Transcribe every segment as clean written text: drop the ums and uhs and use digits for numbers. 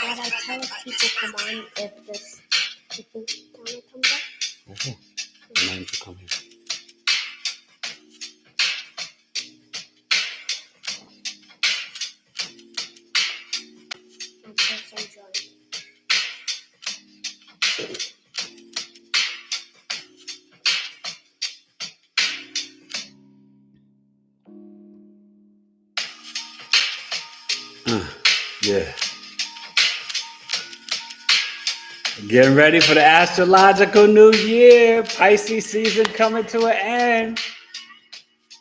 Would I tell if people come on if this people counter comes up? Okay. The names will come here. Yeah. Getting ready for the astrological new year. Pisces season coming to an end.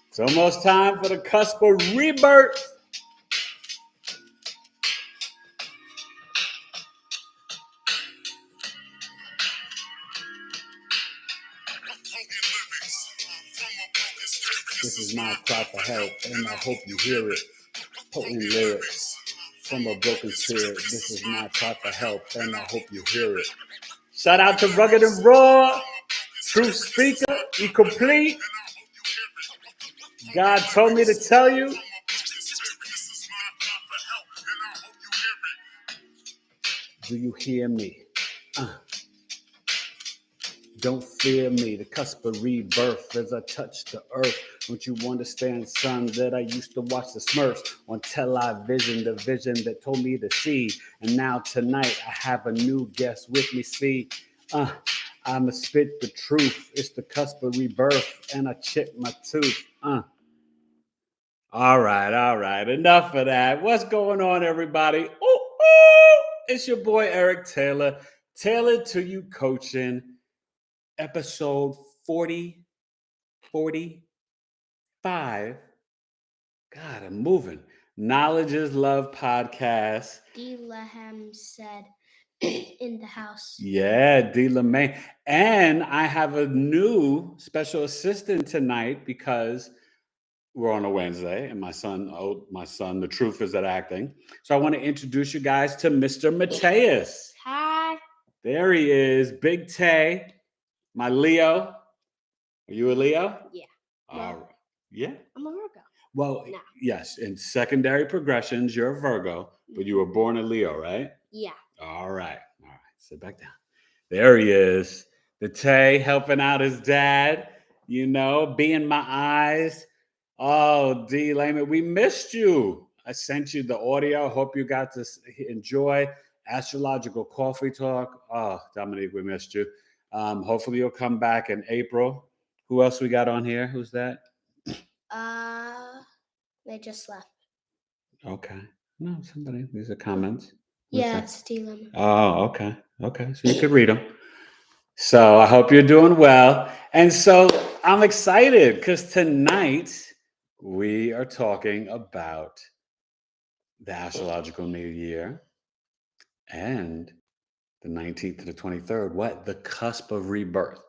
It's almost time for the cusp of rebirth. This is my cry for help, and I hope you hear it. Potent lyrics from a broken spirit. This is my cry for help, and I hope you hear it. Shout out to Rugged and Raw, Truth Speaker, E Complete. God told me to tell you. Do you hear me? Don't fear me, the cusp of rebirth as I touch the earth. Don't you understand, son, that I used to watch the Smurfs on television, the vision that told me to see. And now tonight I have a new guest with me, see. I'ma spit the truth. It's the cusp of rebirth and I chipped my tooth. All right. Enough of that. What's going on, everybody? Ooh, it's your boy, Eric Taylor. Tailored to You Coaching. Episode 45. God, I'm moving. Knowledge is Love podcast. D. Lehem said in the house. Yeah, D. LeMay. And I have a new special assistant tonight because we're on a Wednesday and my son, the truth is at acting. So I want to introduce you guys to Mr. Mateus. Hi. There he is, Big Tay. My Leo. Are you a Leo? Yeah. Yeah? I'm a Virgo. Well, no. Yes. In secondary progressions, you're a Virgo, but you were born a Leo, right? Yeah. All right. Sit back down. There he is. The Tay helping out his dad, being my eyes. Oh, D. Lehman, we missed you. I sent you the audio. Hope you got to enjoy Astrological Coffee Talk. Oh, Dominique, we missed you. Hopefully you'll come back in April. Who else we got on here? Who's that? They just left. Okay. No, somebody. These are comments. Yeah, it's Dylan. Oh, okay. Okay. So you could read them. So I hope you're doing well. And so I'm excited because tonight we are talking about the astrological new year and the 19th to the 23rd. What? The cusp of rebirth.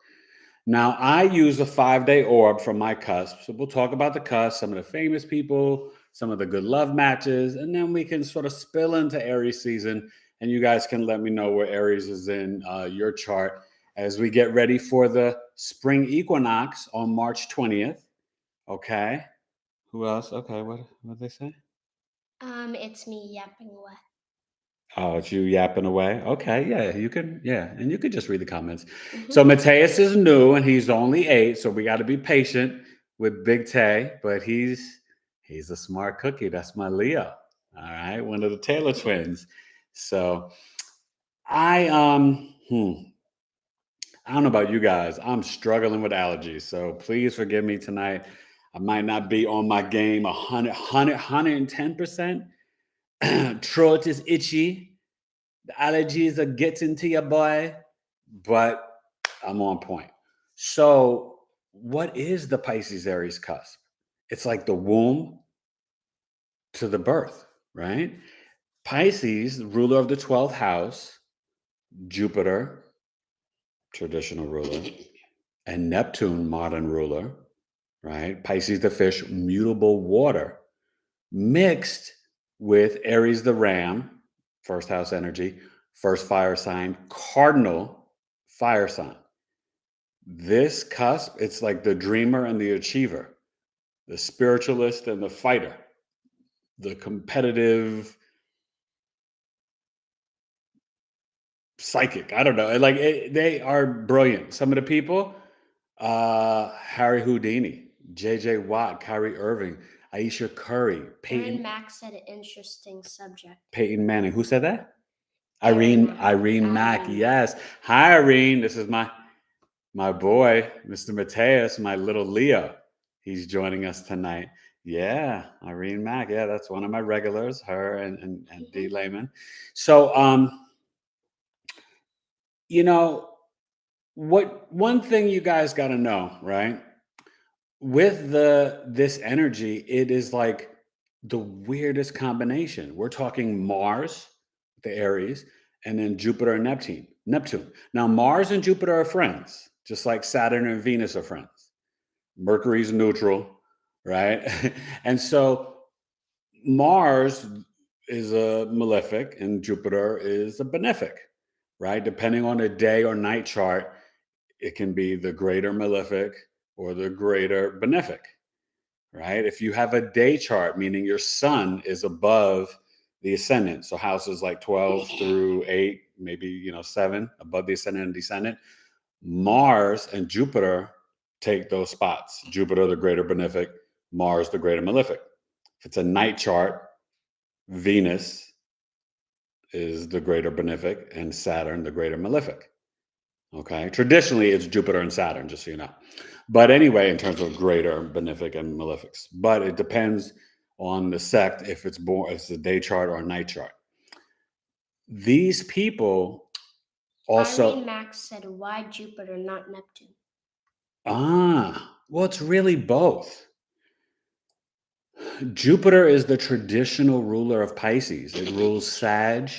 Now, I use a 5-day orb from my cusp. So we'll talk about the cusp, some of the famous people, some of the good love matches, and then we can sort of spill into Aries season. And you guys can let me know where Aries is in your chart as we get ready for the spring equinox on March 20th. Okay. Who else? Okay. What did they say? It's me yapping away. Oh, it's you yapping away? Okay, yeah, you can, and you can just read the comments. Mm-hmm. So Mateus is new and he's only 8, so we got to be patient with Big Tay, but he's a smart cookie. That's my Leo. All right, one of the Taylor twins. So I don't know about you guys. I'm struggling with allergies, so please forgive me tonight. I might not be on my game 110%. Throat is itchy. The allergies are getting to your boy, but I'm on point. So what is the Pisces-Aries cusp? It's like the womb to the birth, right? Pisces, ruler of the 12th house, Jupiter, traditional ruler, and Neptune, modern ruler, right? Pisces the fish, mutable water, mixed with Aries the ram, first house energy, first fire sign, cardinal fire sign. This cusp, it's like the dreamer and the achiever, the spiritualist and the fighter. the competitive psychic. I don't know. Like they are brilliant. Some of the people, Harry Houdini, J.J. Watt, Kyrie Irving, Aisha Curry, Aaron Mack said interesting subject. Peyton Manning. Who said that? Irene Mack. Yes. Hi, Irene. This is my boy, Mr. Mateus, my little Leo. He's joining us tonight. Yeah, Irene Mack. Yeah, that's one of my regulars, her and D. Lehman. So, one thing you guys got to know, right? With this energy, it is like the weirdest combination. We're talking Mars, the Aries, and then Jupiter and Neptune. Now, Mars and Jupiter are friends, just like Saturn and Venus are friends. Mercury's neutral, right? And so Mars is a malefic and Jupiter is a benefic, right? Depending on the day or night chart, it can be the greater malefic or the greater benefic, right? If you have a day chart, meaning your sun is above the ascendant, so houses like 12 through 8, maybe 7 above the ascendant and descendant, Mars and Jupiter take those spots. Jupiter, the greater benefic, Mars, the greater malefic. If it's a night chart, Venus is the greater benefic and Saturn, the greater malefic. Okay. Traditionally, it's Jupiter and Saturn, just so you know. But anyway, in terms of greater benefic and malefics, but it depends on the sect if it's a day chart or a night chart. These people also. Irene Max said, "Why Jupiter, not Neptune?" Well, it's really both. Jupiter is the traditional ruler of Pisces. It rules Sag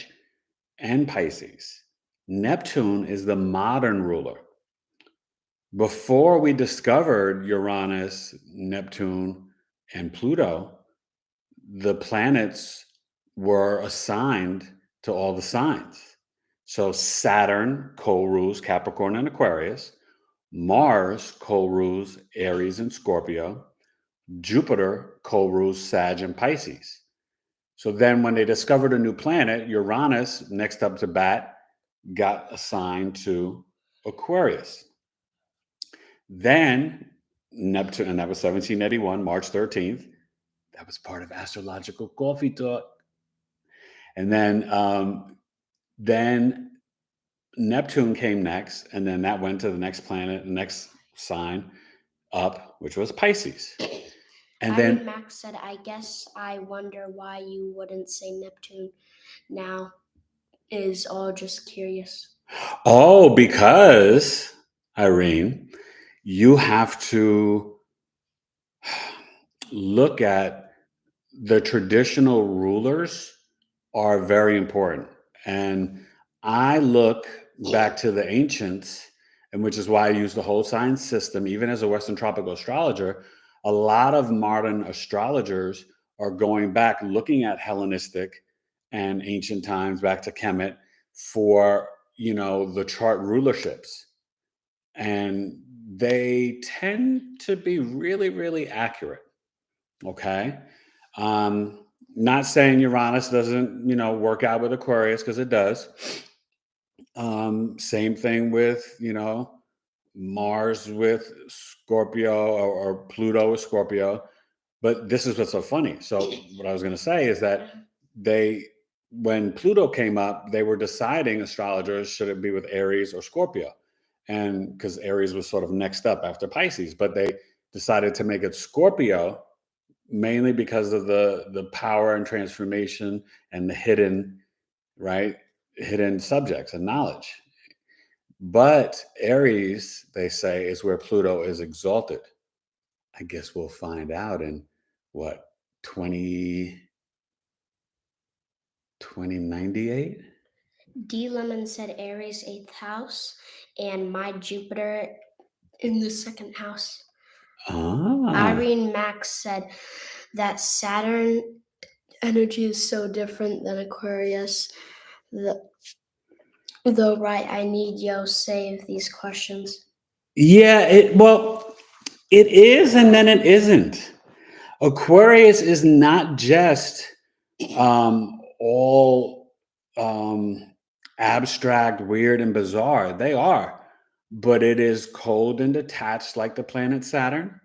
and Pisces. Neptune is the modern ruler. Before we discovered Uranus, Neptune, and Pluto, the planets were assigned to all the signs. So Saturn co-rules Capricorn and Aquarius. Mars co-rules Aries and Scorpio. Jupiter co-rules Sag and Pisces. So then when they discovered a new planet, Uranus, next up to bat, got assigned to Aquarius. Then Neptune, and that was 1781, March 13th. That was part of Astrological Coffee Talk. And then Neptune came next, and then that went to the next planet, the next sign up, which was Pisces. And then Max said, "I guess I wonder why you wouldn't say Neptune now. Is all just curious." Oh, because, Irene, you have to look at the traditional rulers are very important. And I look back to the ancients, and which is why I use the whole sign system, even as a Western tropical astrologer. A lot of modern astrologers are going back, looking at Hellenistic and ancient times, back to Kemet, for the chart rulerships. And they tend to be really, really accurate. Okay. Not saying Uranus doesn't, work out with Aquarius, because it does. Same thing with, Mars with Scorpio or Pluto with Scorpio. But this is what's so funny. So what I was going to say is that when Pluto came up, they were deciding, astrologers, should it be with Aries or Scorpio? And because Aries was sort of next up after Pisces, but they decided to make it Scorpio, mainly because of the power and transformation and the hidden subjects and knowledge. But Aries, they say, is where Pluto is exalted. I guess we'll find out in 2098? D. Lemon said Aries 8th house and my Jupiter in the 2nd house. Irene Max said that Saturn energy is so different than Aquarius. Though, right, I need yo save these questions. Yeah, it is, and then it isn't. Aquarius is not just all abstract, weird, and bizarre. They are. But it is cold and detached like the planet Saturn.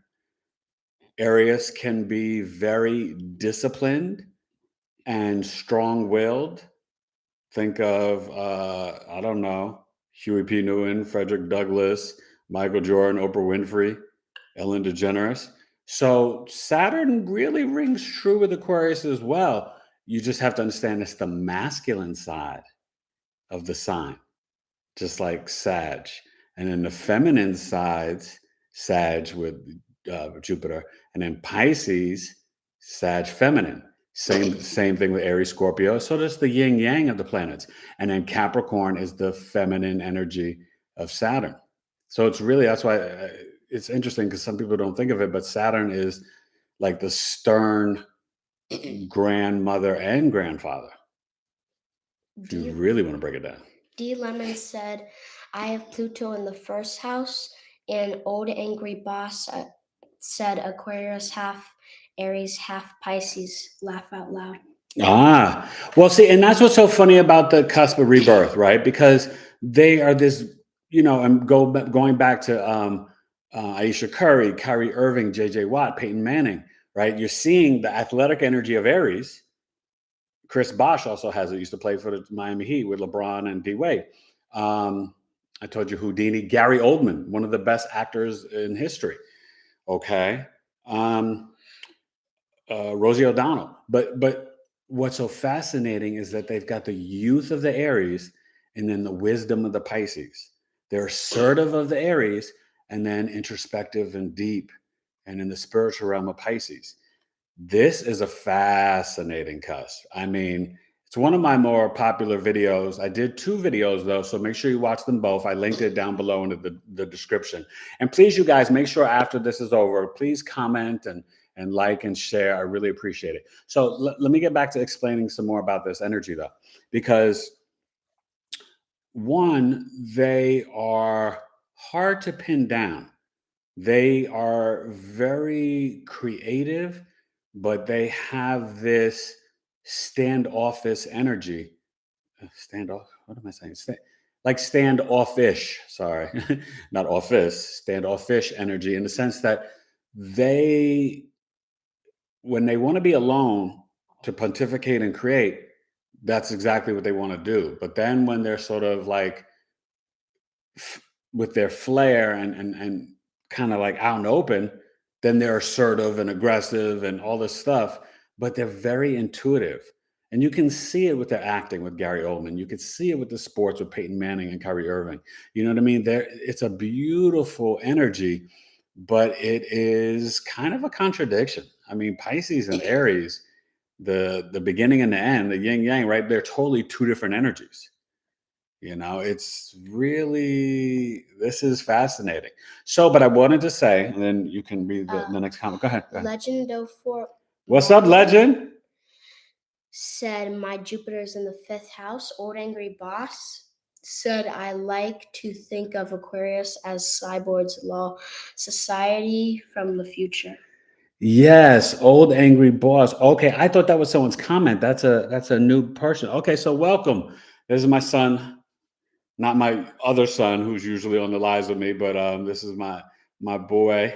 Aries can be very disciplined and strong-willed. Think of, I don't know, Huey P. Newton, Frederick Douglass, Michael Jordan, Oprah Winfrey, Ellen DeGeneres. So Saturn really rings true with Aquarius as well. You just have to understand it's the masculine side of the sign, just like Sag. And then the feminine sides, Sag with Jupiter, and then Pisces, Sag feminine. Same thing with Aries, Scorpio. So there's the yin yang of the planets. And then Capricorn is the feminine energy of Saturn. So it's really, that's why it's interesting, because some people don't think of it, but Saturn is like the stern grandmother and grandfather. If you really want to break it down. D. Lemon said, I have Pluto in the first house, and Old Angry Boss said Aquarius half Aries, half Pisces. Laugh out loud. Well, see, and that's what's so funny about the cusp of rebirth, right? Because they are this, and going back to Aisha Curry, Kyrie Irving, J.J. Watt, Peyton Manning, right? You're seeing the athletic energy of Aries. Chris Bosh also has it. Used to play for the Miami Heat with LeBron and D. Wade. I told you Houdini. Gary Oldman, one of the best actors in history. Okay. Rosie O'Donnell. But what's so fascinating is that they've got the youth of the Aries and then the wisdom of the Pisces. They're assertive of the Aries and then introspective and deep and in the spiritual realm of Pisces. This is a fascinating cusp. I mean, it's one of my more popular videos. I did 2 videos though, so make sure you watch them both. I linked it down below in the description. And please, you guys, make sure after this is over, please comment and like and share. I really appreciate it. So let me get back to explaining some more about this energy though, because one, they are hard to pin down. They are very creative, but they have this standoffish energy. Standoff? What am I saying? Like standoffish. Sorry, not office. Standoffish energy, in the sense that when they want to be alone to pontificate and create, that's exactly what they want to do. But then when they're sort of like with their flair and kind of like out and open, then they're assertive and aggressive and all this stuff, but they're very intuitive. And you can see it with their acting with Gary Oldman. You can see it with the sports with Peyton Manning and Kyrie Irving. You know what I mean? It's a beautiful energy, but it is kind of a contradiction. I mean, Pisces and Aries, the beginning and the end, the yin yang, right? They're totally 2 different energies. It's really, this is fascinating. So, but I wanted to say, and then you can read the next comment. Go ahead. Legend of Fort. What's up, Legend? Said, my Jupiter's in the 5th house. Old Angry Boss said, I like to think of Aquarius as Cyborg's Law Society from the future. Yes, Old Angry Boss. Okay, I thought that was someone's comment. That's a new person. Okay, so welcome. This is my son. Not my other son, who's usually on the lives with me, but this is my boy,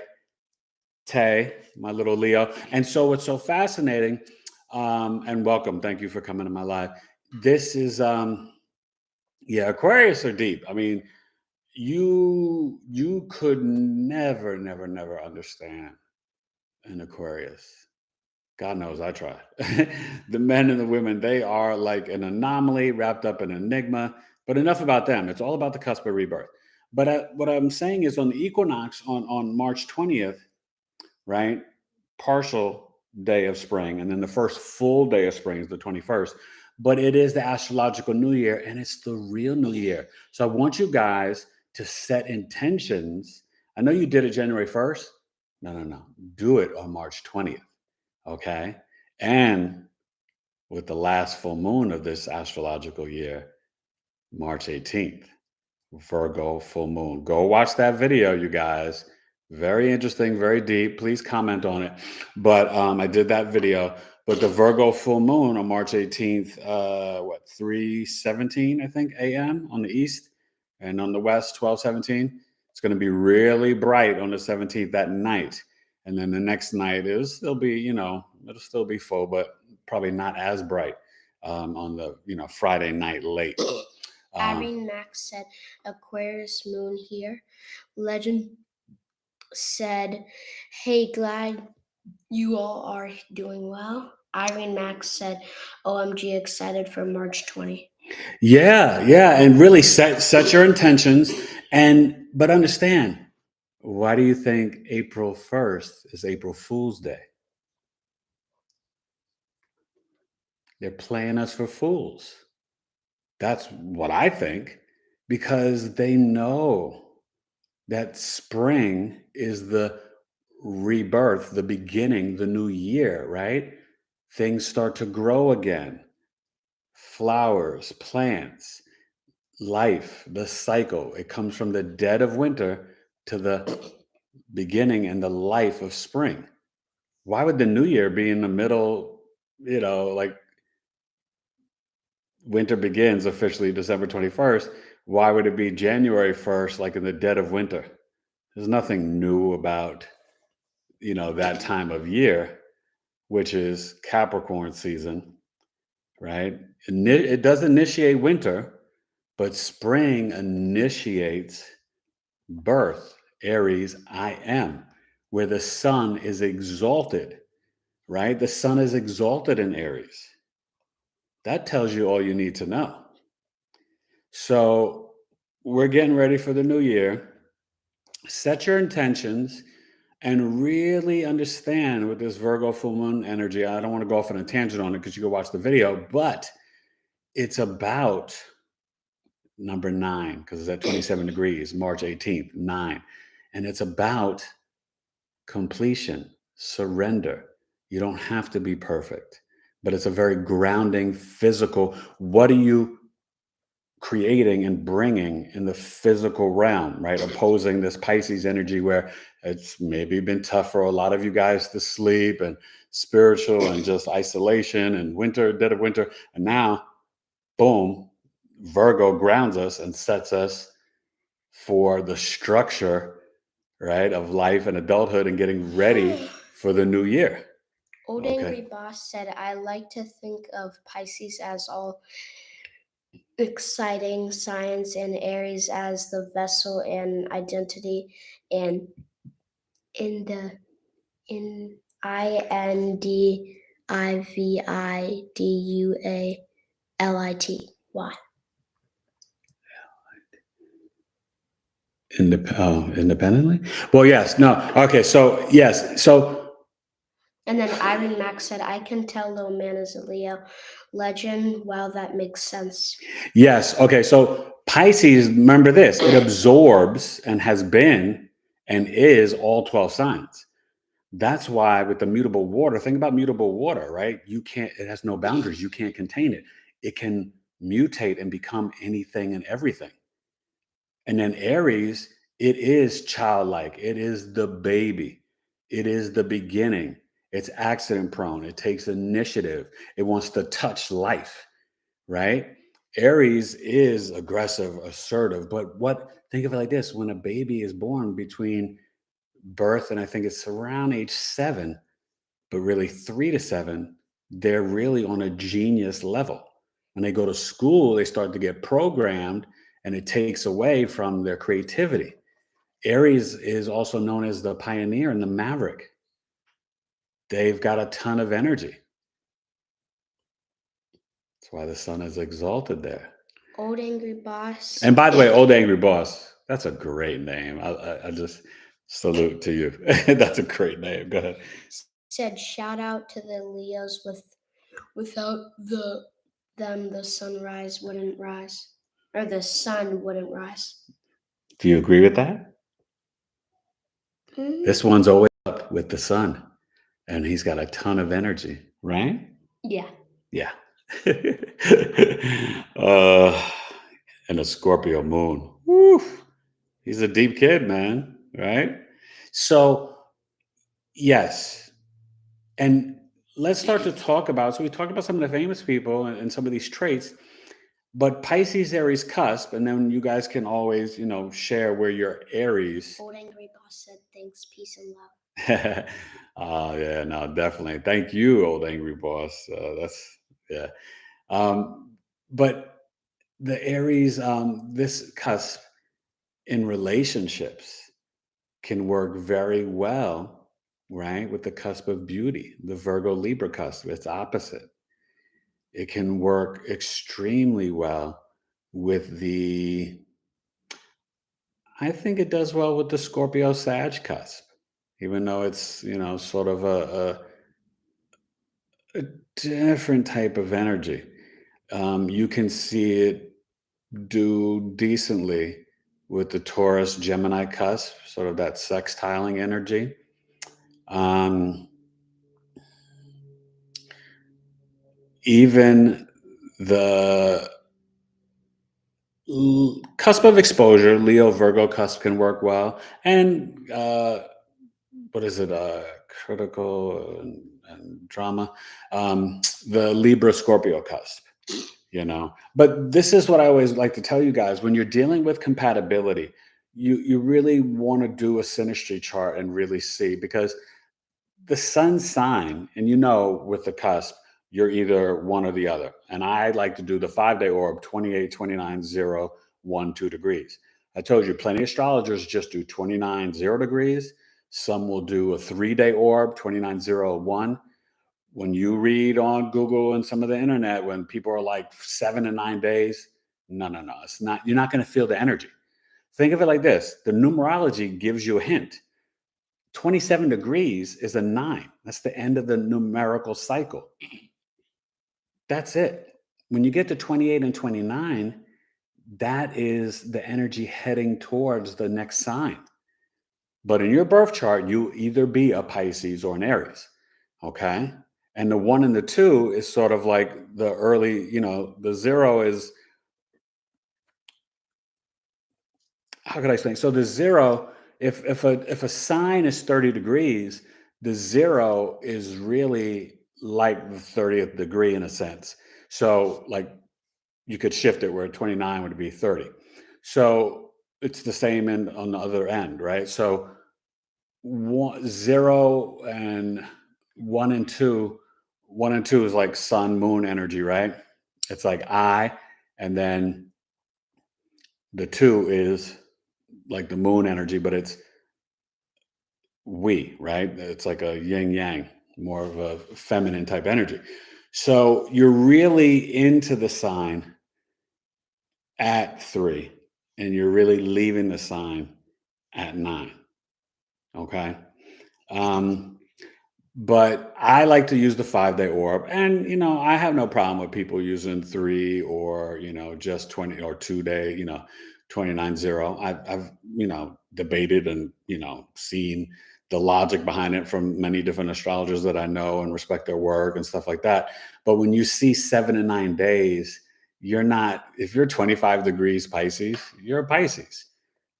Tay, my little Leo. And so what's so fascinating, and welcome, thank you for coming to my live. This is, Aquarius are deep. I mean, you could never understand an Aquarius. God knows I tried. The men and the women, they are like an anomaly wrapped up in enigma. But enough about them. It's all about the cusp of rebirth. But what I'm saying is, on the equinox on March 20th, right? Partial day of spring. And then the first full day of spring is the 21st. But it is the astrological new year, and it's the real new year. So I want you guys to set intentions. I know you did it January 1st. No. Do it on March 20th. Okay. And with the last full moon of this astrological year, March 18th, Virgo full moon. Go watch that video, you guys. Very interesting, very deep. Please comment on it. But I did that video. But the Virgo full moon on March 18th, 3:17, I think, a.m. on the east, and on the west, 12:17. It's going to be really bright on the 17th that night. And then the next night it'll still be full, but probably not as bright on the, Friday night late. Irene Max said, Aquarius moon here. Legend said, hey, glad you all are doing well. Irene Max said, OMG, excited for March 20. Yeah, and really set your intentions, but understand, why do you think April 1st is April Fool's Day? They're playing us for fools. That's what I think, because they know that spring is the rebirth, the beginning, the new year, right? Things start to grow again. Flowers, plants, life, the cycle. It comes from the dead of winter to the beginning and the life of spring. Why would the new year be in the middle, like winter begins officially December 21st? Why would it be January 1st, like in the dead of winter? There's nothing new about, that time of year, which is Capricorn season, right? It does initiate winter, but spring initiates birth, Aries, I am, where the sun is exalted, right? The sun is exalted in Aries. That tells you all you need to know. So we're getting ready for the new year. Set your intentions and really understand with this Virgo full moon energy. I don't want to go off on a tangent on it because you go watch the video, but it's about number 9, because it's at 27 degrees, March 18th, 9. And it's about completion, surrender. You don't have to be perfect, but it's a very grounding, physical. What are you creating and bringing in the physical realm, right? Opposing this Pisces energy where it's maybe been tough for a lot of you guys to sleep, and spiritual and just isolation and winter, dead of winter. And now, boom, Virgo grounds us and sets us for the structure, right, of life and adulthood and getting ready for the new year. Old Angry Boss said, I like to think of Pisces as all exciting science and Aries as the vessel and identity, and in INDIVIDUALITY. Independently? Well, yes. No. Okay. So, yes. So. And then Irene Max said, I can tell little man is a Leo. Legend. Wow, that makes sense. Yes. Okay. So Pisces, remember this, it absorbs and has been and is all 12 signs. That's why with the mutable water, think about mutable water, right? It has no boundaries. You can't contain it. It can mutate and become anything and everything. And then Aries, it is childlike. It is the baby. It is the beginning. It's accident prone. It takes initiative. It wants to touch life, right? Aries is aggressive, assertive. But think of it like this: when a baby is born between birth and I think it's around age 7, but really 3 to 7, they're really on a genius level. When they go to school, they start to get programmed, and it takes away from their creativity. Aries is also known as the pioneer and the maverick. They've got a ton of energy. That's why the sun is exalted there. Old Angry Boss. And by the way, Old Angry Boss, that's a great name. I just salute to you. That's a great name. Go ahead. Said, shout out to the Leos. Without them, the sunrise wouldn't rise. Or the sun wouldn't rise. Do you agree with that? Mm-hmm. This one's always up with the sun, and he's got a ton of energy, right? Yeah. Yeah. And a Scorpio moon. Woo. He's a deep kid, man, right? So, yes. And let's start to talk about, so we talked about some of the famous people and some of these traits, but Pisces-Aries Cusp, and then you guys can always, share where your Aries. Old Angry Boss said thanks, peace, and love. Oh, yeah, no, definitely. Thank you, Old Angry Boss. Yeah. But the Aries, this cusp in relationships can work very well, right, with the cusp of beauty, the Virgo Libra cusp. It's opposite. It can work extremely well with I think it does well with the Scorpio Sag cusp, even though it's, sort of a different type of energy. You can see it do decently with the Taurus Gemini cusp, sort of that sextiling energy. Even the cusp of exposure, Leo Virgo cusp can work well. And what is it? Critical and drama. The Libra Scorpio cusp. But this is what I always like to tell you guys: when you're dealing with compatibility, you really want to do a synastry chart and really see, because the sun sign, and with the cusp, you're either one or the other. And I like to do the 5-day orb, 28, 29, 0, 1, 2 degrees. I told you plenty of astrologers just do 29, 0 degrees. Some will do a 3-day orb, 29, 0, 1. When you read on Google and some of the internet, when people are like 7 and 9 days, no, it's not. You're not going to feel the energy. Think of it like this: the numerology gives you a hint. 27 degrees is a 9. That's the end of the numerical cycle. That's it. When you get to 28 and 29, that is the energy heading towards the next sign. But in your birth chart, you either be a Pisces or an Aries. Okay. And the 1 and the 2 is sort of like the early, the 0 is, how could I explain? So the 0, if a sign is 30 degrees, the 0 is really like the 30th degree in a sense. So like you could shift it where 29 would be 30. So it's the same on the other end, right? So 0 and 1 and 2, 1 and 2 is like sun moon energy, right? It's like and then the 2 is like the moon energy, but it's right? It's like a yin yang, more of a feminine type energy. So you're really into the sign at 3, and you're really leaving the sign at 9. Okay. But I like to use the 5-day orb, and I have no problem with people using 3 or just 20 or 2-day, 29 0. I've debated and seen the logic behind it from many different astrologers that I know and respect their work and stuff like that. But when you see 7 and 9 days, you're not, if you're 25 degrees Pisces, you're a Pisces,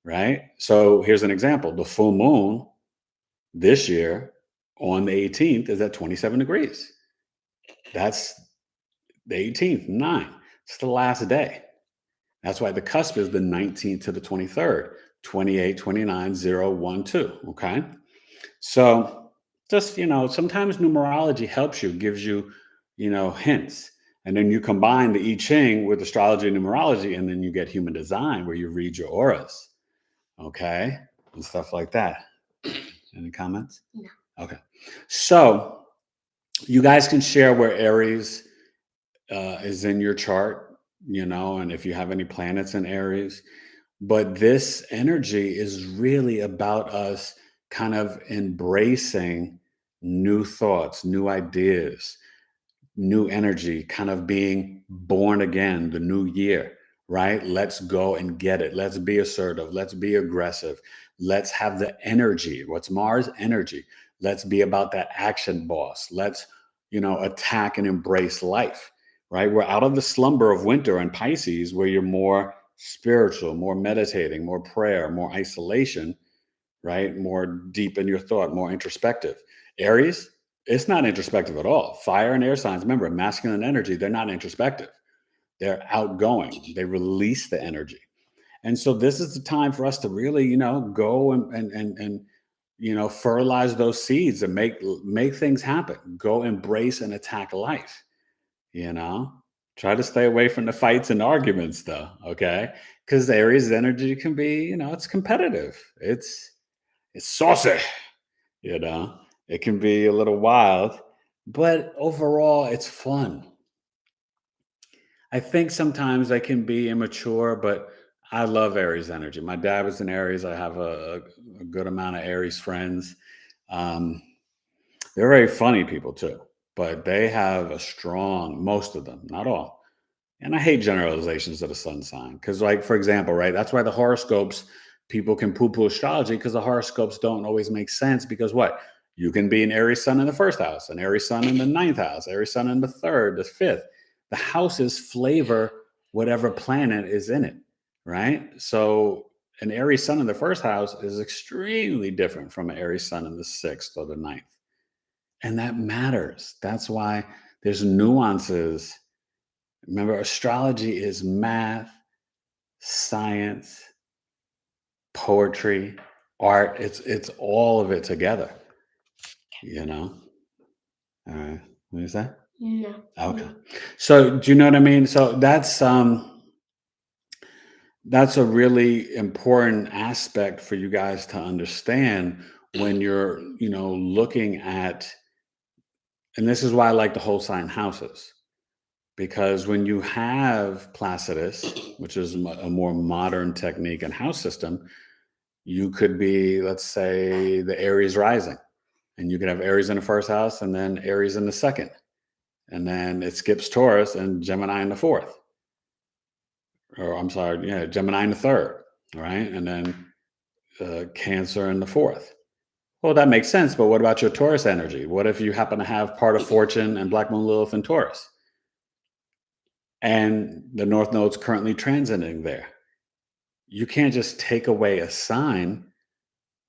right? So here's an example: the full moon this year on the 18th is at 27 degrees. That's the 18th, 9. It's the last day. That's why the cusp is the 19th to the 23rd, 28, 29, 0, 1, 2. Okay. So just, sometimes numerology helps you, gives you, hints. And then you combine the I Ching with astrology and numerology, and then you get human design where you read your auras. Okay. And stuff like that. Any comments? No. Okay. So you guys can share where Aries is in your chart, and if you have any planets in Aries. But this energy is really about us kind of embracing new thoughts, new ideas, new energy, kind of being born again, the new year, right? Let's go and get it. Let's be assertive. Let's be aggressive. Let's have the energy. What's Mars? Energy. Let's be about that action boss. Let's, attack and embrace life, right? We're out of the slumber of winter and Pisces, where you're more spiritual, more meditating, more prayer, more isolation, right? More deep in your thought, more introspective. Aries, It's not introspective at all. Fire and air signs, remember, masculine energy, they're not introspective. They're outgoing. They release the energy. And so this is the time for us to really, go and fertilize those seeds and make things happen. Go embrace and attack life. Try to stay away from the fights and arguments, though. Okay, because Aries energy can be, it's competitive. It's saucy. It can be a little wild, but overall, it's fun. I think sometimes I can be immature, but I love Aries energy. My dad was in Aries. I have a good amount of Aries friends. Um, they're very funny people too, but they have a strong, most of them, not all. And I hate generalizations of the sun sign because, like, for example, right, that's why the horoscopes, people can poo-poo astrology because the horoscopes don't always make sense because what? You can be an Aries sun in the first house, an Aries sun in the ninth house, Aries sun in the third, the fifth. The houses flavor whatever planet is in it, right? So an Aries sun in the first house is extremely different from an Aries sun in the sixth or the ninth. And that matters. That's why there's nuances. Remember, astrology is math, science, poetry, art. It's all of it together. All right. What is that? No. Okay. So do you know what I mean? So that's a really important aspect for you guys to understand when you're, looking at, and this is why I like the whole sign houses. Because when you have Placidus, which is a more modern technique and house system, you could be, let's say, the Aries rising. And you could have Aries in the first house and then Aries in the second. And then it skips Taurus and Gemini in the fourth. Or I'm sorry, yeah, Gemini in the third. All right. And then Cancer in the fourth. Well, that makes sense. But what about your Taurus energy? What if you happen to have part of Fortune and Black Moon Lilith in Taurus? And the North Node's currently transiting there. You can't just take away a sign.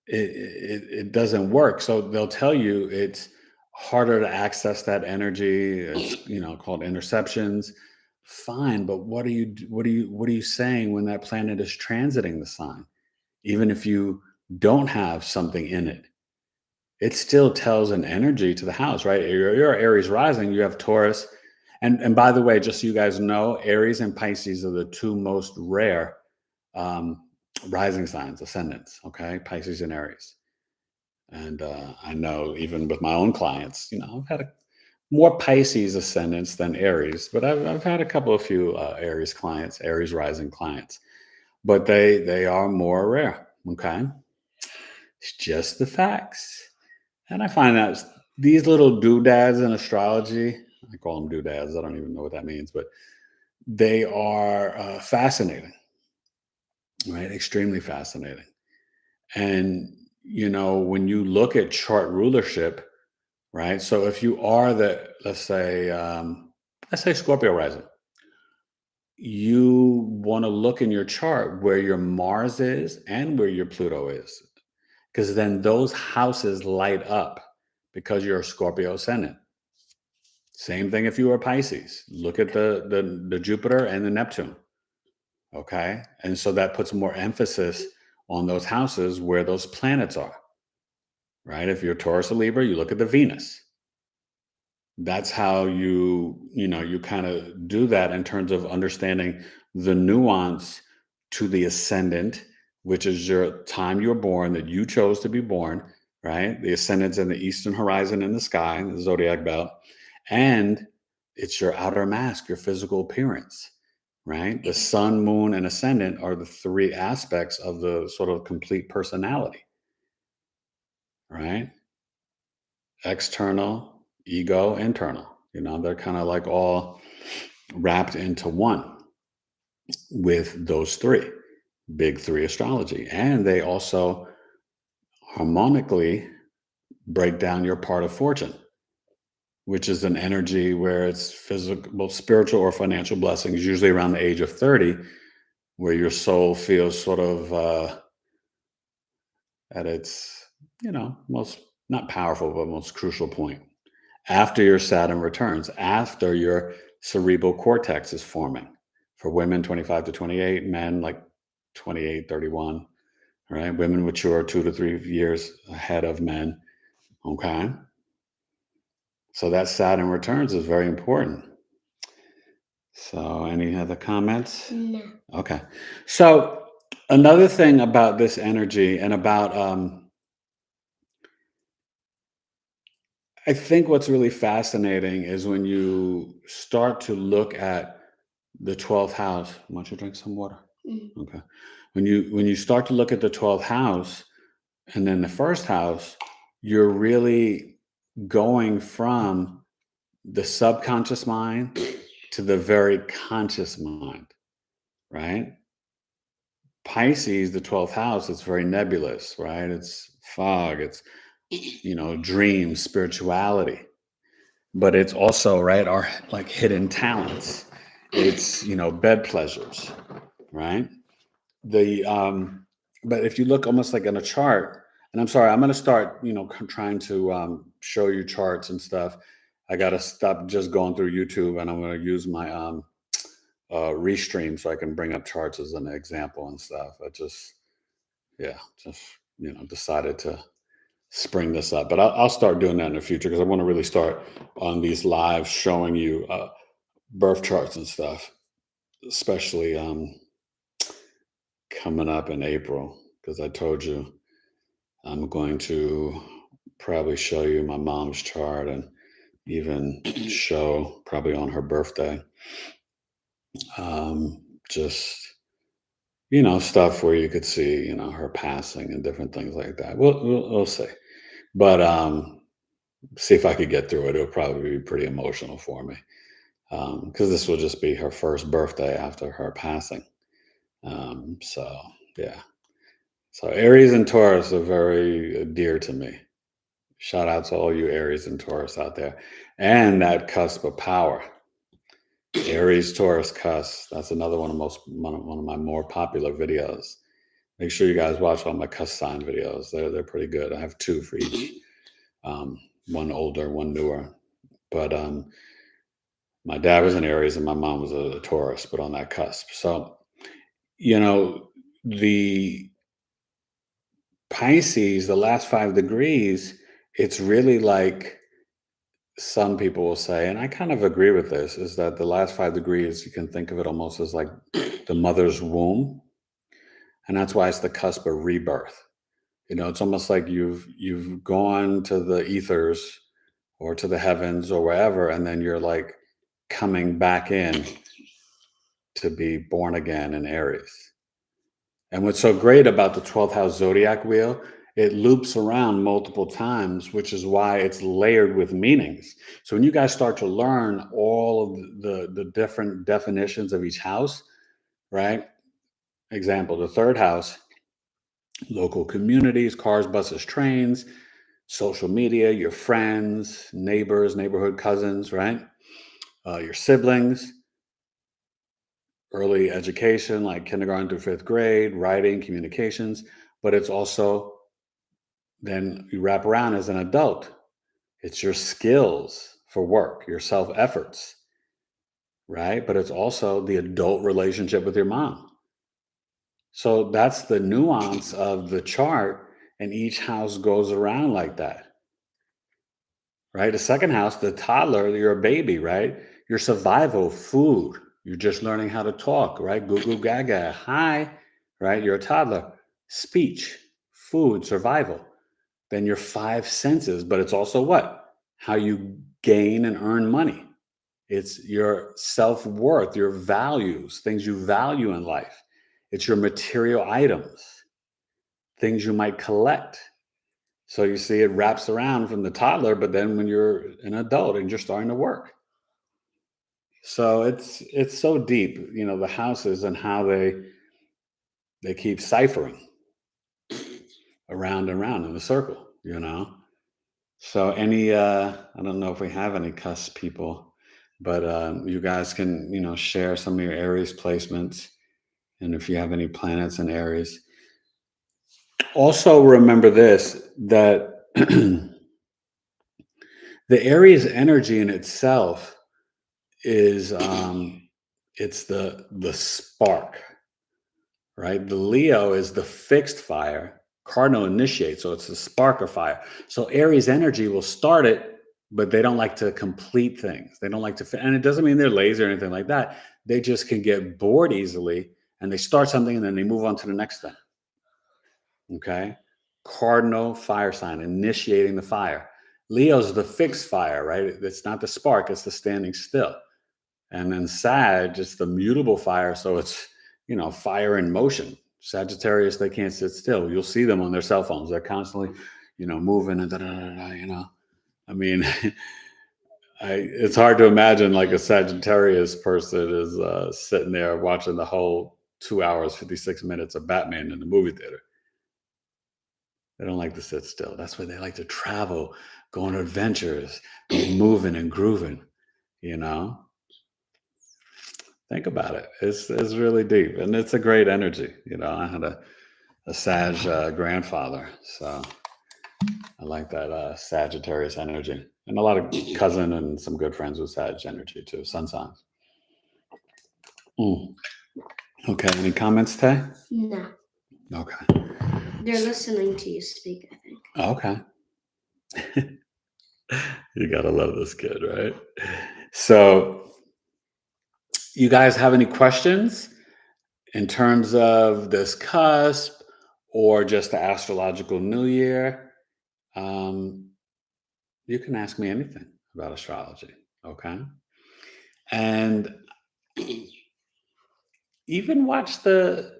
It doesn't work. So they'll tell you it's harder to access that energy. It's called interceptions. Fine, but what are you saying when that planet is transiting the sign? Even if you don't have something in it, it still tells an energy to the house, right? You're Aries rising. You have Taurus. And by the way, just so you guys know, Aries and Pisces are the two most rare rising signs, ascendants, okay? Pisces and Aries. And I know even with my own clients, I've had more Pisces ascendants than Aries, but I've had a couple of few Aries clients, Aries rising clients, but they are more rare, okay? It's just the facts. And I find that these little doodads in astrology, I call them doodads. I don't even know what that means, but they are fascinating, right? Extremely fascinating. And, when you look at chart rulership, right? So if you are let's say Scorpio rising, you want to look in your chart where your Mars is and where your Pluto is, because then those houses light up because you're a Scorpio ascendant. Same thing if you were Pisces. Look at the Jupiter and the Neptune. Okay. And so that puts more emphasis on those houses where those planets are. Right? If you're Taurus or Libra, you look at the Venus. That's how you kind of do that in terms of understanding the nuance to the ascendant, which is your time you were born, that you chose to be born, right? The ascendant's in the eastern horizon in the sky, the zodiac belt, and it's your outer mask, your physical appearance, right? The sun, moon, and ascendant are the three aspects of the sort of complete personality, right? External, ego, internal. They're kind of like all wrapped into one with those three, big three astrology. And they also harmonically break down your part of fortune, which is an energy where it's physical, spiritual, or financial blessings, usually around the age of 30, where your soul feels sort of at its, most, not powerful, but most crucial point. after your Saturn returns, after your cerebral cortex is forming. For women, 25 to 28, men like 28, 31, right? Women mature 2 to 3 years ahead of men, okay? So that Saturn returns is very important. So any other comments? No. Okay. So another thing about this energy and about, I think what's really fascinating is when you start to look at the 12th house. Why don't you drink some water? Mm. Okay. When you start to look at the 12th house and then the first house, you're really going from the subconscious mind to the very conscious mind, right? Pisces, the 12th house, it's very nebulous, right? It's fog, it's, dreams, spirituality. But it's also, right, our like hidden talents. It's, bed pleasures, right? But if you look almost like in a chart, and I'm sorry, I'm going to start, trying to show you charts and stuff. I got to stop just going through YouTube, and I'm going to use my restream so I can bring up charts as an example and stuff. I just decided to spring this up, but I'll start doing that in the future because I want to really start on these lives showing you birth charts and stuff, especially coming up in April, because I told you I'm going to probably show you my mom's chart and even show probably on her birthday just stuff where you could see her passing and different things like that. We'll see, but see if I could get through it. It'll probably be pretty emotional for me because this will just be her first birthday after her passing. So yeah. So Aries and Taurus are very dear to me. Shout out to all you Aries and Taurus out there. And that cusp of power. Aries, Taurus, cusp. That's another one of my more popular videos. Make sure you guys watch all my cusp sign videos. They're pretty good. I have 2 for each. One older, one newer. But my dad was an Aries and my mom was a Taurus, but on that cusp. So, the Pisces, the last 5 degrees, it's really like some people will say, and I kind of agree with this, is that the last 5 degrees, you can think of it almost as like the mother's womb. And that's why it's the cusp of rebirth. It's almost like you've gone to the ethers or to the heavens or wherever, and then you're like coming back in to be born again in Aries. And what's so great about the 12th house zodiac wheel, it loops around multiple times, which is why it's layered with meanings. So when you guys start to learn all of the different definitions of each house, right? Example, the 3rd house, local communities, cars, buses, trains, social media, your friends, neighbors, neighborhood cousins, right? Your siblings, early education, like kindergarten through 5th grade, writing, communications, but it's also then you wrap around as an adult. It's your skills for work, your self efforts, right? But it's also the adult relationship with your mom. So that's the nuance of the chart, and each house goes around like that, right? The 2nd house, the toddler, you're a baby, right? Your survival, food, you're just learning how to talk, right? Goo goo gaga, hi, right? You're a toddler. Speech, food, survival. Then your 5 senses, but it's also what? How you gain and earn money. It's your self-worth, your values, things you value in life. It's your material items, things you might collect. So you see it wraps around from the toddler, but then when you're an adult and you're starting to work. So it's so deep, the houses and how they keep ciphering around and around in a circle, So I don't know if we have any cusp people, but you guys can, share some of your Aries placements. And if you have any planets in Aries. Also remember this, that The Aries energy in itself is it's the spark, right? The Leo is the fixed fire. Cardinal initiates, so it's the spark of fire. So Aries energy will start it, but they don't like to complete things. They don't like to, and it doesn't mean they're lazy or anything like that. They just can get bored easily, and they start something and then they move on to the next thing. Okay, cardinal fire sign, initiating the fire. Leo's the fixed fire, right? It's not the spark; it's the standing still. And then Sag, it's the mutable fire, so it's fire in motion. Sagittarius, they can't sit still. You'll see them on their cell phones. They're constantly, moving and I mean, it's hard to imagine like a Sagittarius person is sitting there watching the whole 2 hours, 56 minutes of Batman in the movie theater. They don't like to sit still. That's why they like to travel, go on adventures, moving and grooving, Think about it. It's really deep, and it's a great energy. I had a Sag grandfather, so I like that Sagittarius energy, and a lot of cousin and some good friends with Sag energy too. Sun signs. Okay. Any comments, Tay? No. Okay. They're listening to you speak, I think. Okay. You gotta love this kid, right? So, you guys have any questions in terms of this cusp or just the astrological new year? You can ask me anything about astrology, okay? And even watch the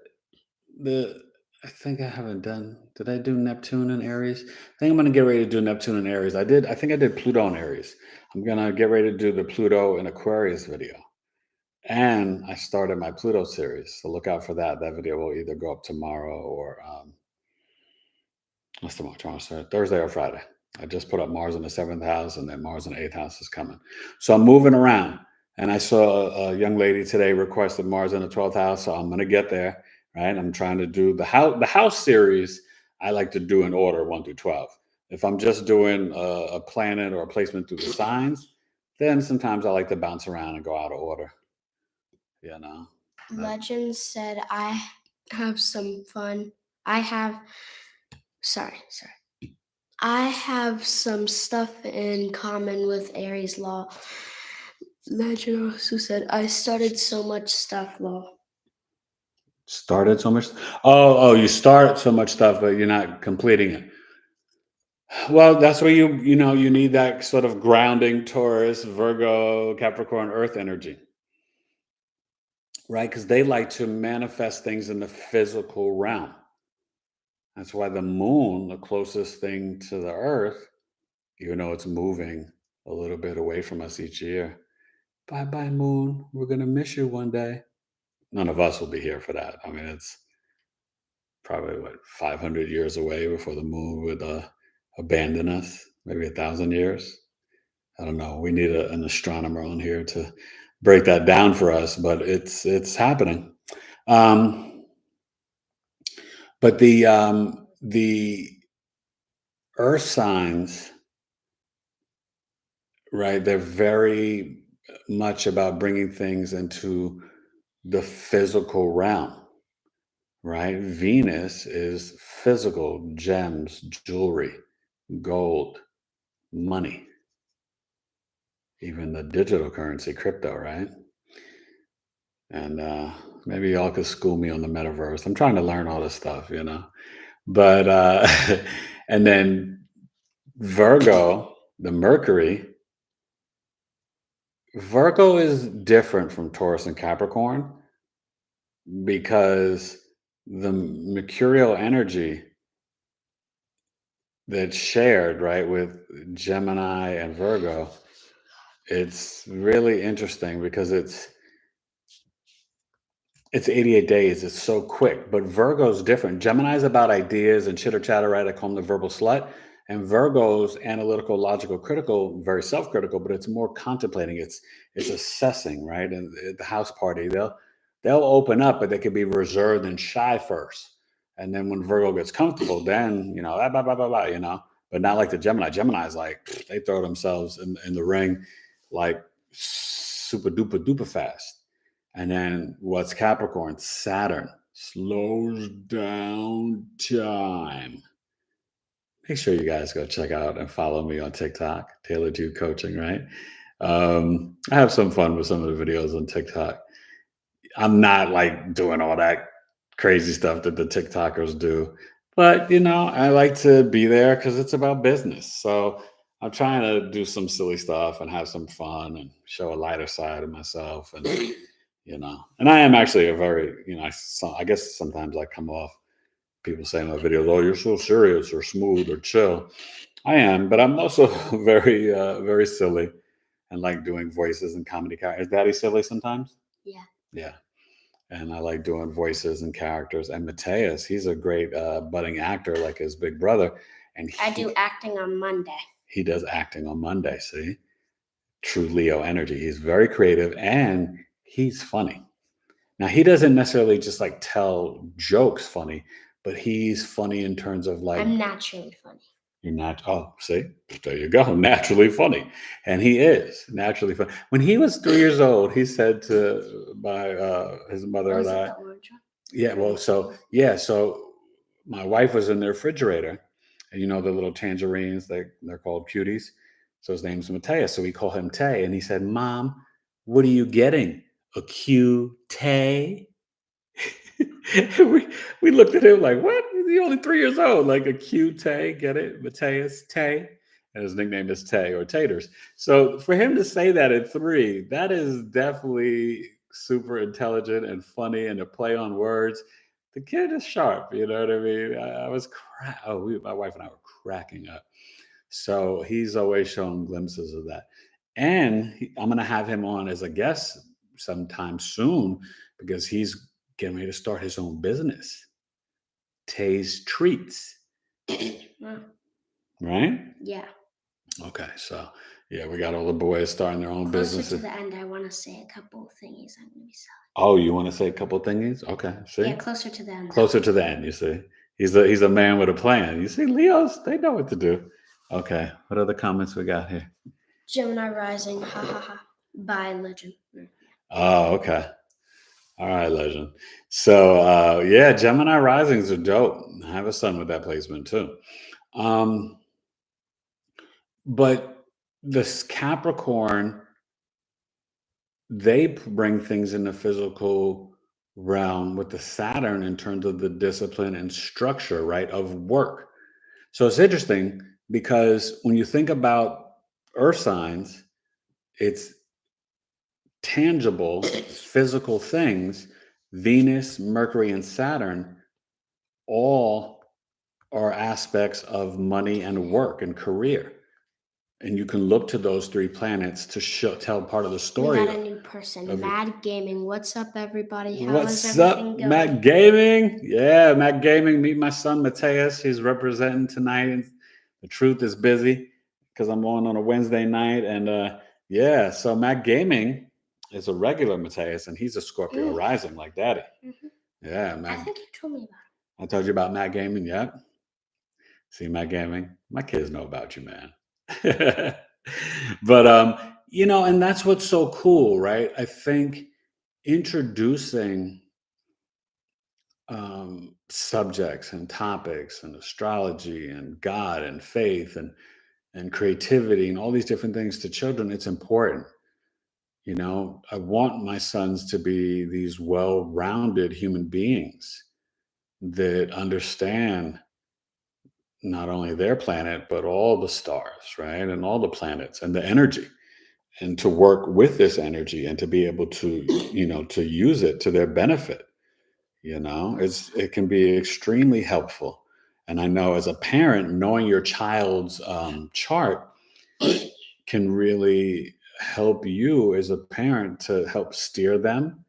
I think I haven't done. Did I do Neptune and Aries? I think I'm gonna get ready to do Neptune and Aries. I think I did Pluto and Aries. I'm gonna get ready to do the Pluto and Aquarius video. And I started my Pluto series, so look out for that. That video will either go up tomorrow or what's tomorrow? Tomorrow's Thursday or Friday. I just put up Mars in the 7th house, and then Mars in the 8th house is coming. So I'm moving around, and I saw a young lady today requested Mars in the 12th house, so I'm gonna get there. Right? I'm trying to do the house series. I like to do in order 1 through 12. If I'm just doing a planet or a placement through the signs, then sometimes I like to bounce around and go out of order. Legend said, I have some fun. I have some stuff in common with Aries law. Legend also said, I started so much stuff, law. Started so much? Oh, you start so much stuff, but you're not completing it. Well, that's where you need that sort of grounding Taurus, Virgo, Capricorn, Earth energy. Right? Because they like to manifest things in the physical realm. That's why the moon, the closest thing to the earth, even though it's moving a little bit away from us each year. Bye, moon. We're going to miss you one day. None of us will be here for that. I mean, it's probably, 500 years away before the moon would abandon us. Maybe 1,000 years. I don't know. We need an astronomer on here to break that down for us, but it's happening. But the earth signs, right? They're very much about bringing things into the physical realm, right? Venus is physical, gems, jewelry, gold, money, even the digital currency, crypto, right? And maybe y'all could school me on the metaverse. I'm trying to learn all this stuff, But and then Virgo, the Mercury. Virgo is different from Taurus and Capricorn because the mercurial energy that's shared, right, with Gemini and Virgo, it's really interesting because it's 88 days. It's so quick, but Virgo's different. Gemini's about ideas and chitter chatter, right? I call them the verbal slut. And Virgo's analytical, logical, critical, very self-critical, but it's more contemplating. It's assessing, right? And at the house party, they'll open up, but they could be reserved and shy first. And then when Virgo gets comfortable, then blah, blah, blah, blah, blah, but not like the Gemini. Gemini's like, they throw themselves in the ring like super duper duper fast. And then what's Capricorn? Saturn slows down time. Make sure you guys go check out and follow me on TikTok, Taylor Jude Coaching, right? I have some fun with some of the videos on TikTok. I'm not like doing all that crazy stuff that the TikTokers do, but I like to be there because it's about business. So I'm trying to do some silly stuff and have some fun and show a lighter side of myself. And and I am actually a very, I guess sometimes I come off, people say in my videos, oh, you're so serious or smooth or chill. I am, but I'm also very, very silly and like doing voices and comedy characters. Is Daddy silly sometimes? Yeah. Yeah. And I like doing voices and characters. And Mateus, he's a great budding actor, like his big brother. And I do acting on Monday. He does acting on Monday. See, true Leo energy. He's very creative and he's funny. Now he doesn't necessarily just like tell jokes funny, but he's funny in terms of like, I'm naturally funny. You're not. Oh, see, there you go. Naturally funny, and he is naturally funny. When he was 3 years old, he said to his mother and I, "Yeah, well, so my wife was in the refrigerator, and the little tangerines, they're called cuties. So his name's Mateus, so we call him Tay, and he said, "Mom, what are you getting? A Q-Tay?" we looked at him like, what? He's only 3 years old. Like a cute Tay, get it? Mateus Tay. And his nickname is Tay or Taters. So for him to say that at 3, that is definitely super intelligent and funny and a play on words. The kid is sharp, you know what I mean? I was my wife and I were cracking up. So he's always shown glimpses of that. And I'm going to have him on as a guest sometime soon because he's getting ready to start his own business. Tay's Treats. Right? Yeah. Okay, so yeah, we got all the boys starting their own business. Closer to the end, I want to say a couple of thingies I'm going to be selling. Oh, you want to say a couple of thingies? Okay, see? Yeah, closer to the end. Closer to the end, you see? He's a man with a plan. You see, Leos, they know what to do. Okay, what other comments we got here? Gemini Rising, ha ha ha, by Legend. Oh, okay. All right, Legend. So, yeah, Gemini Risings are dope. I have a son with that placement too. But this Capricorn, they bring things in the physical realm with the Saturn in terms of the discipline and structure, right, of work. So it's interesting because when you think about earth signs, it's tangible, physical things. Venus, Mercury, and Saturn all are aspects of money and work and career. And you can look to those 3 planets to tell part of the story. We got a new person, Mad Gaming. What's up, everybody? What's up, Matt Gaming? Yeah, Matt Gaming. Meet my son, Mateus. He's representing tonight. And the truth is busy because I'm on a Wednesday night. And yeah, so Matt Gaming is a regular Mateus, and he's a Scorpio rising like Daddy. Mm-hmm. Yeah, Matt. I think you told me about him. I told you about Matt Gaming, yeah? See, Matt Gaming? My kids know about you, man. But and that's what's so cool, right? I think introducing subjects and topics and astrology and God and faith and creativity and all these different things to children, it's important. I want my sons to be these well-rounded human beings that understand not only their planet, but all the stars, right? And all the planets and the energy, and to work with this energy and to be able to, to use it to their benefit. It can be extremely helpful. And I know as a parent, knowing your child's chart can really help you as a parent to help steer them.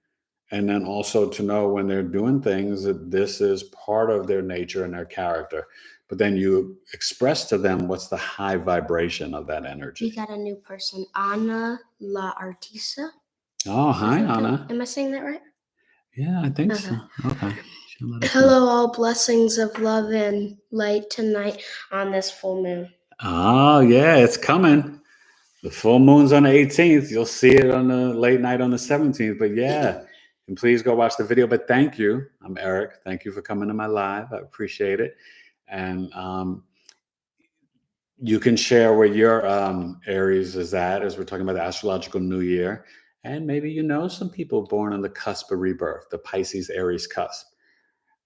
And then also to know when they're doing things that this is part of their nature and their character. But then you express to them what's the high vibration of that energy. We got a new person, Ana La Artisa. Oh, hi, Ana. Am I saying that right? Yeah, I think so. Okay. Hello, all blessings of love and light tonight on this full moon. Oh, yeah, it's coming. The full moon's on the 18th. You'll see it on the late night on the 17th. But yeah, and please go watch the video. But thank you. I'm Eric. Thank you for coming to my live. I appreciate it. And you can share where your Aries is at as we're talking about the astrological new year. And maybe you know some people born on the cusp of rebirth, the Pisces-Aries Cusp.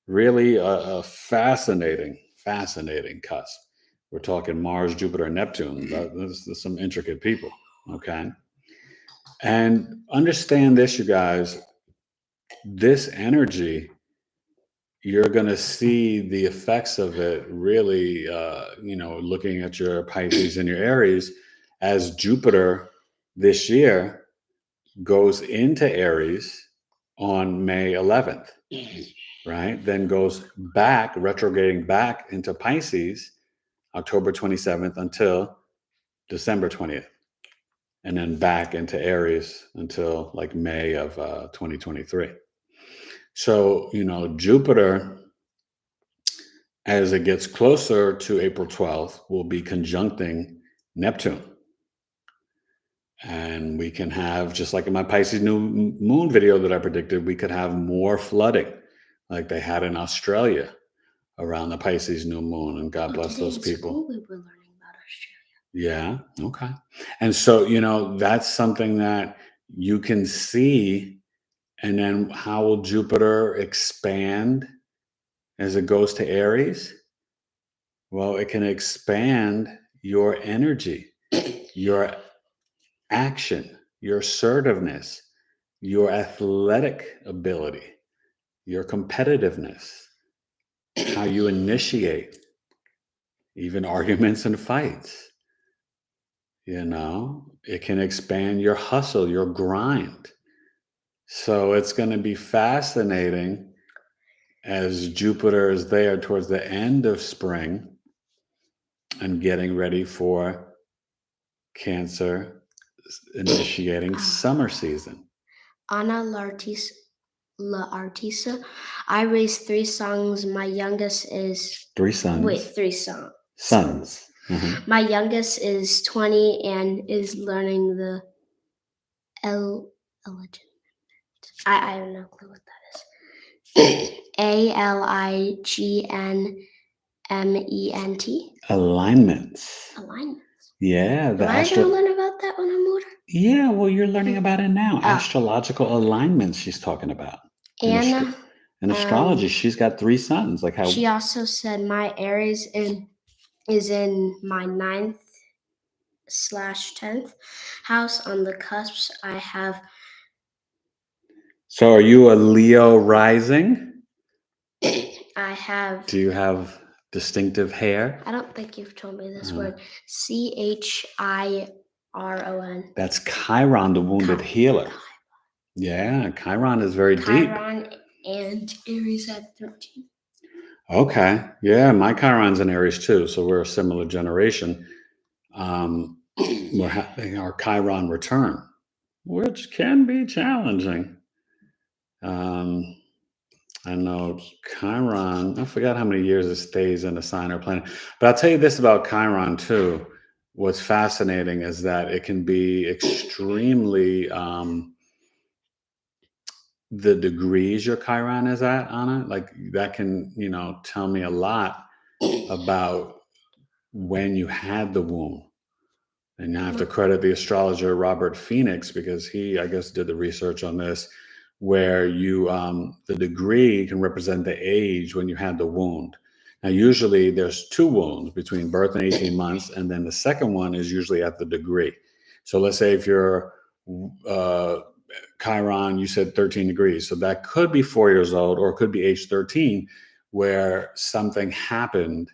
Really a fascinating cusp. We're talking Mars, Jupiter, and Neptune. There's some intricate people, okay? And understand this, you guys, this energy, you're going to see the effects of it really, looking at your Pisces and your Aries as Jupiter this year goes into Aries on May 11th. Right? Then goes back, retrograding back into Pisces, October 27th until December 20th. And then back into Aries until like May of 2023. So, Jupiter, as it gets closer to April 12th, will be conjuncting Neptune. And we can have, just like in my Pisces new moon video that I predicted, we could have more flooding like they had in Australia around the Pisces new moon, and God bless those people. We were learning about Australia. Yeah, okay. And so, that's something that you can see. And then how will Jupiter expand as it goes to Aries? Well, it can expand your energy, your action, your assertiveness, your athletic ability, your competitiveness, how you initiate even arguments and fights. It can expand your hustle, your grind. So it's going to be fascinating as Jupiter is there towards the end of spring and getting ready for Cancer, initiating summer season. Ana La Artisa, I raised 3 sons. My youngest is 3 sons. Wait, 3 sons. Sons. Mm-hmm. My youngest is 20 and is learning the alignment. I have no clue what that is. ALIGNMENT. Alignments. Yeah. Am I going to learn about that when I'm older? Yeah, well, you're learning about it now. Astrological alignments she's talking about. And in astrology, she's got 3 sons. Like how she also said my Aries is in my 9th/10th house on the cusps. I have. So are you a Leo rising? I have. Do you have distinctive hair? I don't think you've told me this word. Chiron. That's Chiron, the wounded healer. Yeah, Chiron is very deep. Chiron and Aries at 13. Okay. Yeah, my Chiron's in Aries too, so we're a similar generation. We're having our Chiron return, which can be challenging. I know Chiron, I forgot how many years it stays in a sign or planet. But I'll tell you this about Chiron too. What's fascinating is that it can be extremely, the degrees your Chiron is at, Anna, like that can, tell me a lot about when you had the womb. And I have to credit the astrologer Robert Phoenix because he, I guess, did the research on this, where you the degree can represent the age when you had the wound. Now, usually there's 2 wounds between birth and 18 months, and then the second one is usually at the degree. So let's say if you're Chiron, you said 13 degrees. So that could be 4 years old, or it could be age 13, where something happened.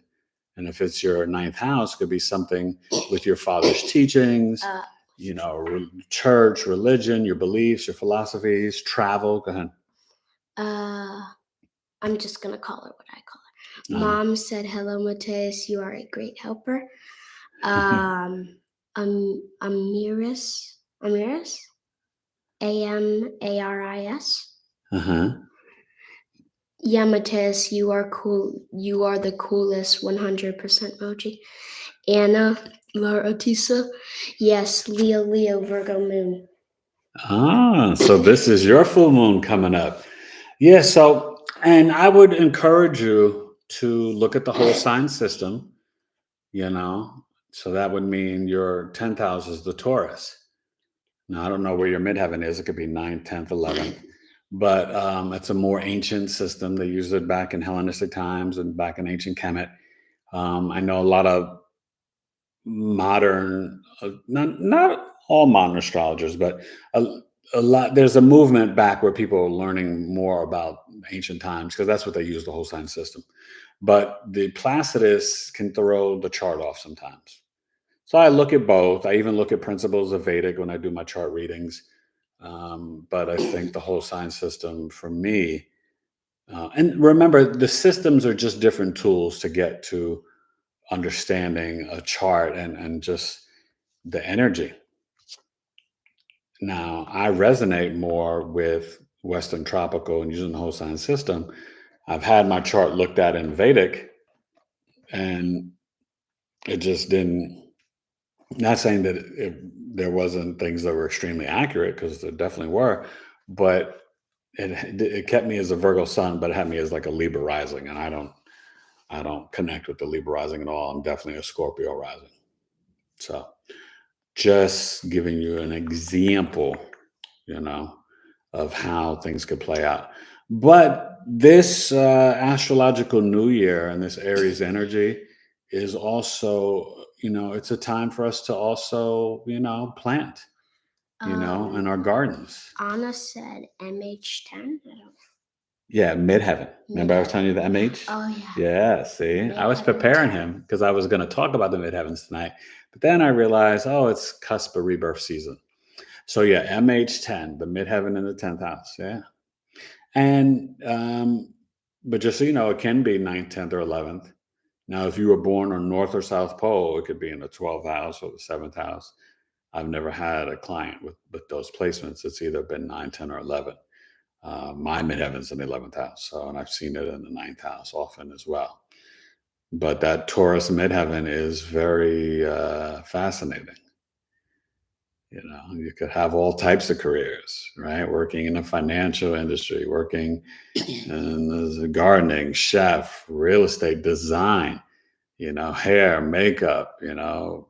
And if it's your 9th house, it could be something with your father's teachings, church, religion, your beliefs, your philosophies, travel. Go ahead. I'm just going to call her what I call her. Mom said, hello, Mateus. You are a great helper. Amiris? AMARIS. Yeah, Mateus, you are cool. You are the coolest 100% emoji. Anna, Laratisa, yes, Leo, Virgo moon. So this is your full moon coming up. Yeah, so, and I would encourage you to look at the whole sign system, so that would mean your 10th house is the Taurus. Now, I don't know where your midheaven is. It could be 9th, 10th, 11th, but it's a more ancient system. They used it back in Hellenistic times and back in ancient Kemet. I know a lot of modern, not all modern astrologers, but a lot. There's a movement back where people are learning more about ancient times because that's what they use the whole sign system. But the Placidus can throw the chart off sometimes. So I look at both. I even look at principles of Vedic when I do my chart readings. But I think the whole sign system for me, and remember, the systems are just different tools to get to understanding a chart and just the energy. Now, I resonate more with Western tropical and using the whole sign system. I've had my chart looked at in Vedic, and it just didn't. Not saying that there wasn't things that were extremely accurate, because there definitely were, but it kept me as a Virgo sun, but it had me as like a Libra rising, and I don't connect with the Libra rising at all. I'm definitely a Scorpio rising. So just giving you an example, of how things could play out. But this astrological new year and this Aries energy is also, it's a time for us to also, plant, in our gardens. Anna said MH10. Yeah, midheaven. Remember I was telling you the MH? Oh, yeah. Yeah, see, I was preparing him because I was going to talk about the midheavens tonight. But then I realized, it's cusp of rebirth season. So yeah, MH10, the midheaven in the 10th house. Yeah. And, but just so you know, it can be 9th, 10th, or 11th. Now, if you were born on North or South Pole, it could be in the 12th house or the 7th house. I've never had a client with those placements. It's either been 9, 10, or 11. My midheaven's in the 11th house. So, and I've seen it in the 9th house often as well. But that Taurus midheaven is very fascinating. You could have all types of careers, right? Working in the financial industry, working in gardening, chef, real estate, design, hair, makeup, I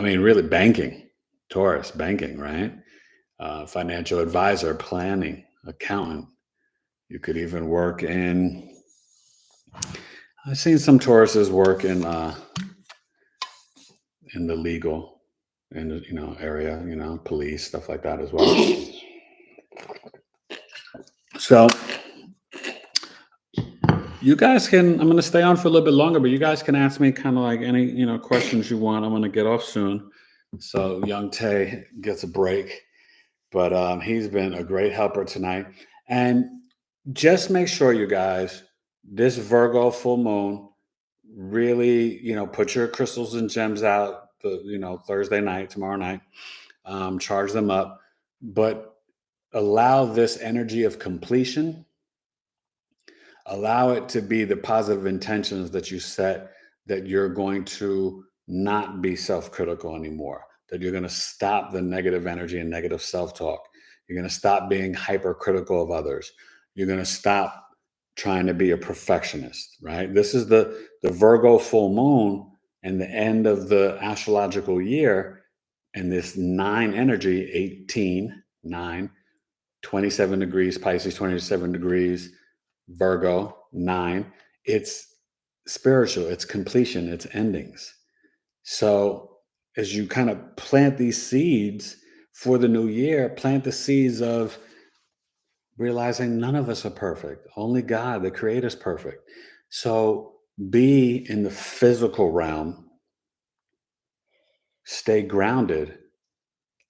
mean, really banking, Taurus, banking, right? Financial advisor, planning, accountant. You could even work I've seen some Tauruses work in the legal, area, police, stuff like that as well. So you guys I'm going to stay on for a little bit longer, but you guys can ask me kind of like any, questions you want. I'm going to get off soon. So young Tay gets a break, but he's been a great helper tonight. And just make sure, you guys, this Virgo full moon, really, put your crystals and gems out, Thursday night, tomorrow night, charge them up, but allow this energy of completion. Allow it to be the positive intentions that you set, that you're going to not be self-critical anymore, that you're going to stop the negative energy and negative self-talk. You're going to stop being hypercritical of others. You're going to stop trying to be a perfectionist, right? This is the Virgo full moon and the end of the astrological year. And this 9 energy, 18, 9, 27 degrees, Pisces, 27 degrees, Virgo, 9. It's spiritual, it's completion, it's endings. So as you kind of plant these seeds for the new year, plant the seeds of realizing none of us are perfect. Only God, the Creator, is perfect. So be in the physical realm, stay grounded,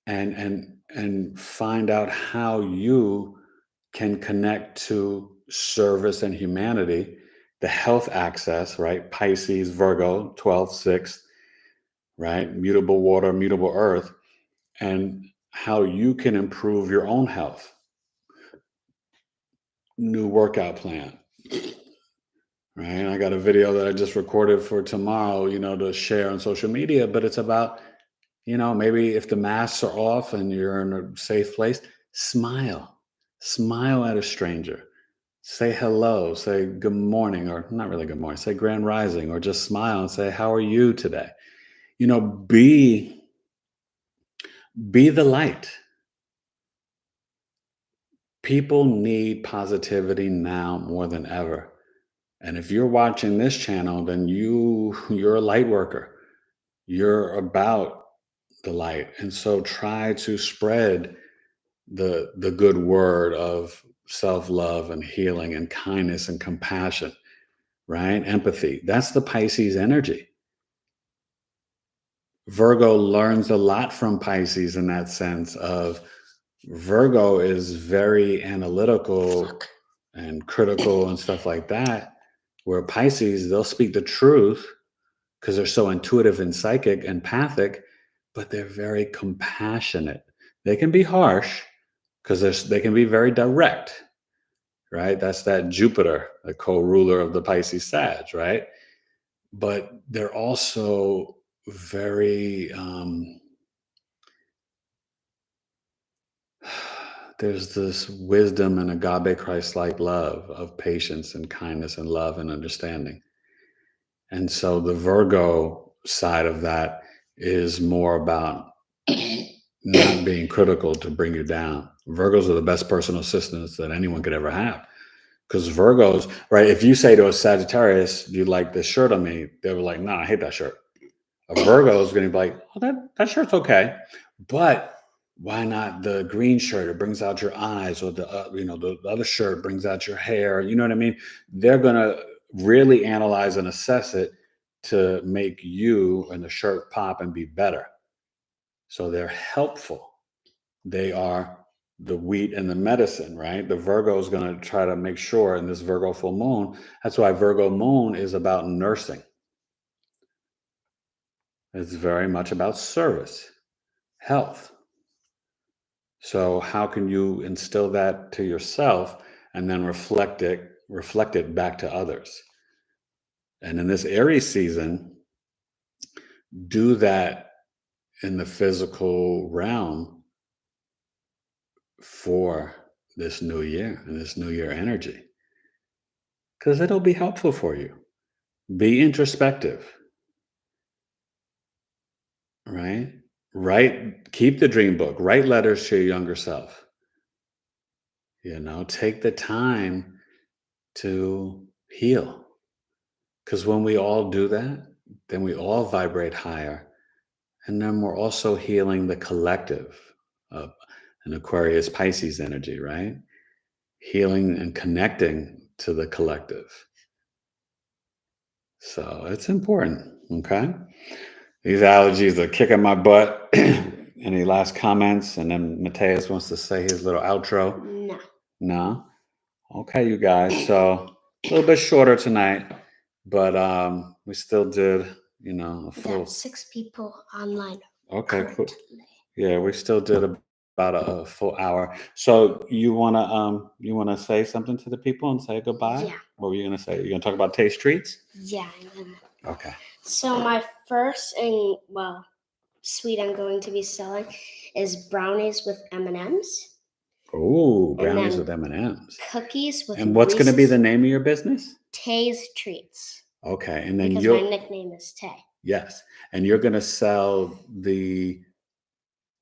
and find out how you can connect to service and humanity, the health access, right? Pisces, Virgo, 12th, 6th, right? Mutable water, mutable earth, and how you can improve your own health. new workout plan. Right. I got a video that I just recorded for tomorrow, to share on social media, but it's about, maybe if the masks are off and you're in a safe place, smile at a stranger, say hello, say good morning, or not really good morning, say grand rising, or just smile and say, how are you today? Be the light. People need positivity now more than ever. And if you're watching this channel, then you're a light worker. You're about the light. And so try to spread the good word of self-love and healing and kindness and compassion, right? Empathy. That's the Pisces energy. Virgo learns a lot from Pisces in that sense of Virgo is very analytical and critical and stuff like that, where Pisces, they'll speak the truth because they're so intuitive and psychic, empathic, but they're very compassionate. They can be harsh because they can be very direct, right? That's that Jupiter, the co-ruler of the Pisces Sag, right? But they're also very, there's this wisdom and agape Christ-like love of patience and kindness and love and understanding. And so the Virgo side of that is more about not being critical to bring you down. Virgos are the best personal assistants that anyone could ever have. Because Virgos, right, if you say to a Sagittarius, you like this shirt on me, they were like, no, I hate that shirt. A Virgo is going to be like, oh, that shirt's okay. But why not the green shirt? It brings out your eyes, or the other shirt brings out your hair. You know what I mean? They're going to really analyze and assess it to make you and the shirt pop and be better. So they're helpful. They are the wheat and the medicine, right? The Virgo is going to try to make sure in this Virgo full moon. That's why Virgo moon is about nursing. It's very much about service, health. So how can you instill that to yourself and then reflect it back to others? And in this Aries season, do that in the physical realm for this new year and this new year energy, because it'll be helpful for you. Be introspective, right? Keep the dream book, write letters to your younger self. Take the time to heal. Because when we all do that, then we all vibrate higher. And then we're also healing the collective of an Aquarius Pisces energy, right? Healing and connecting to the collective. So it's important, okay? These allergies are kicking my butt. Any last comments? And then Mateus wants to say his little outro. No. No? Okay, you guys. So a little bit shorter tonight, but we still did, a full. Yeah, 6 people online. Okay, currently. cool. Yeah, we still did about a full hour. So you wanna say something to the people and say goodbye? Yeah. What were you gonna say? You gonna talk about taste treats? Yeah. Okay. So my first sweet I'm going to be selling is brownies with M&Ms. Oh, brownies with M&Ms. Cookies with. And what's gonna be the name of your business? Tay's Treats. Okay, and then because my nickname is Tay. Yes, and you're gonna sell the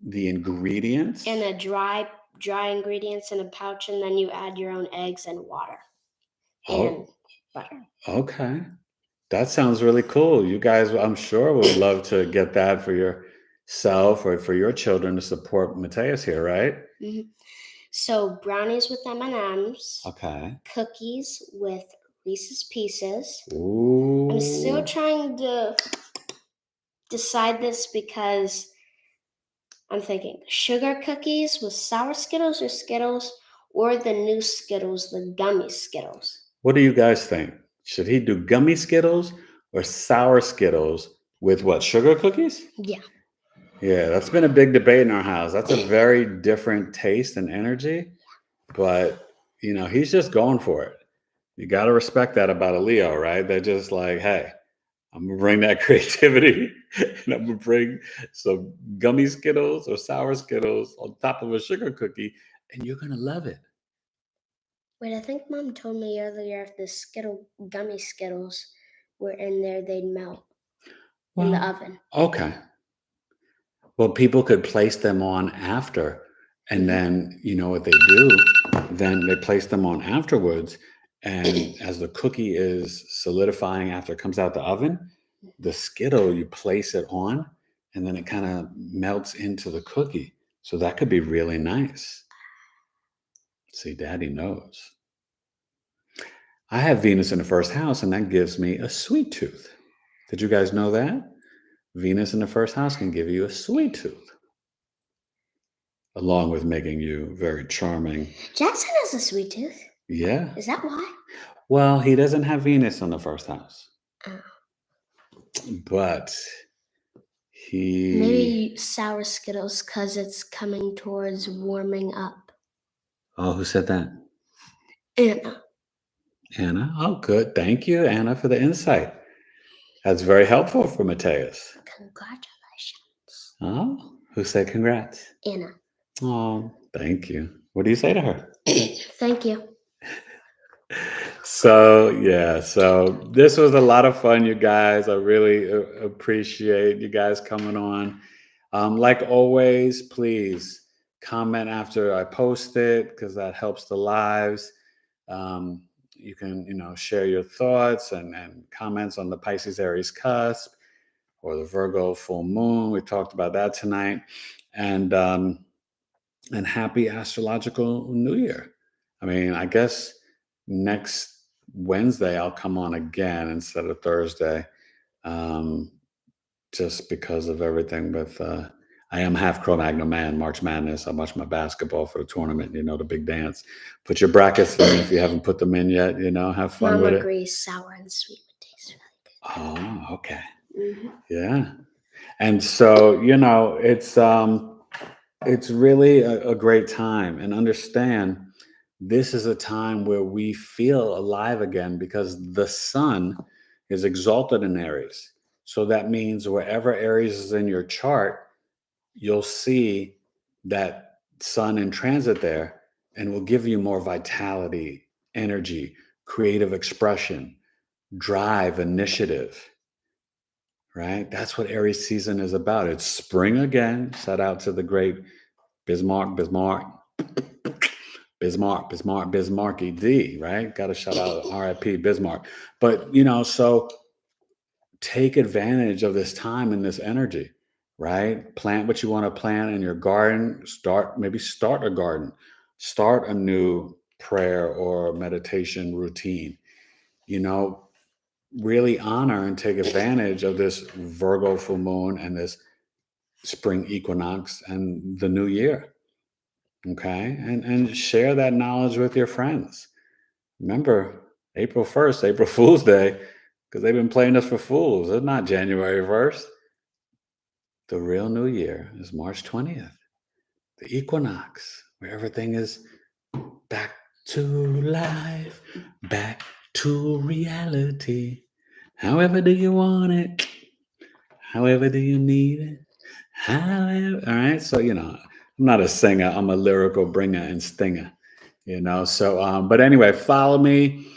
ingredients and a dry ingredients in a pouch, and then you add your own eggs and water and butter. Okay, that sounds really cool. You guys, I'm sure, would love to get that for yourself or for your children to support Mateus here, right? Mm-hmm. So brownies with M&Ms. Okay. Cookies with Reese's Pieces. Ooh. I'm still trying to decide this because I'm thinking sugar cookies with sour Skittles or the new Skittles, the gummy Skittles. What do you guys think? Should he do gummy Skittles or sour Skittles with what, sugar cookies? Yeah. Yeah, that's been a big debate in our house. That's a very different taste and energy. But, he's just going for it. You got to respect that about a Leo, right? They're just like, hey, I'm going to bring that creativity and I'm going to bring some gummy Skittles or sour Skittles on top of a sugar cookie, and you're going to love it. Wait, I think Mom told me earlier if the gummy Skittles were in there, they'd melt in the oven. Okay. Well, people could place them on after, and then you know what they do? Then they place them on afterwards, and as the cookie is solidifying after it comes out the oven, the Skittle, you place it on, and then it kind of melts into the cookie. So that could be really nice. See, Daddy knows. I have Venus in the first house, and that gives me a sweet tooth. Did you guys know that? Venus in the first house can give you a sweet tooth, along with making you very charming. Jackson has a sweet tooth. Yeah. Is that why? Well, he doesn't have Venus in the first house. Oh. But maybe sour Skittles because it's coming towards warming up. Oh, who said that? Anna. Anna? Oh, good. Thank you, Anna, for the insight. That's very helpful for Mateus. Congratulations. Oh, who said congrats? Anna. Oh, thank you. What do you say to her? Thank you. So this was a lot of fun, you guys. I really appreciate you guys coming on. Like always, please comment after I post it because that helps the lives. You can, share your thoughts and comments on the Pisces-Aries Cusp or the Virgo full moon. We talked about that tonight. And happy astrological New Year. I mean, I guess next Wednesday I'll come on again instead of Thursday, just because of everything with I am half Cro-Magnon man, March Madness. I watch my basketball for the tournament, the big dance. Put your brackets in if you haven't put them in yet, have fun Mom with agrees sour and sweet taste really good. Oh, okay. Mm-hmm. Yeah. And so, it's really a great time, and understand this is a time where we feel alive again because the sun is exalted in Aries. So that means wherever Aries is in your chart, you'll see that sun in transit there and will give you more vitality, energy, creative expression, drive, initiative. Right? That's what Aries season is about. It's spring again. Shout out to the great Bismarcky D, right? Got to shout out RIP Bismarck. But, so take advantage of this time and this energy, right? Plant what you want to plant in your garden. Start a garden. Start a new prayer or meditation routine. Really honor and take advantage of this Virgo full moon and this spring equinox and the new year. Okay. And share that knowledge with your friends. Remember, April 1st, April Fool's Day, because they've been playing us for fools. It's not January 1st. The real new year is March 20th, the equinox, where everything is back to life, back to reality. However do you want it? However do you need it? However, all right. So, I'm not a singer. I'm a lyrical bringer and stinger, So, but anyway, follow me.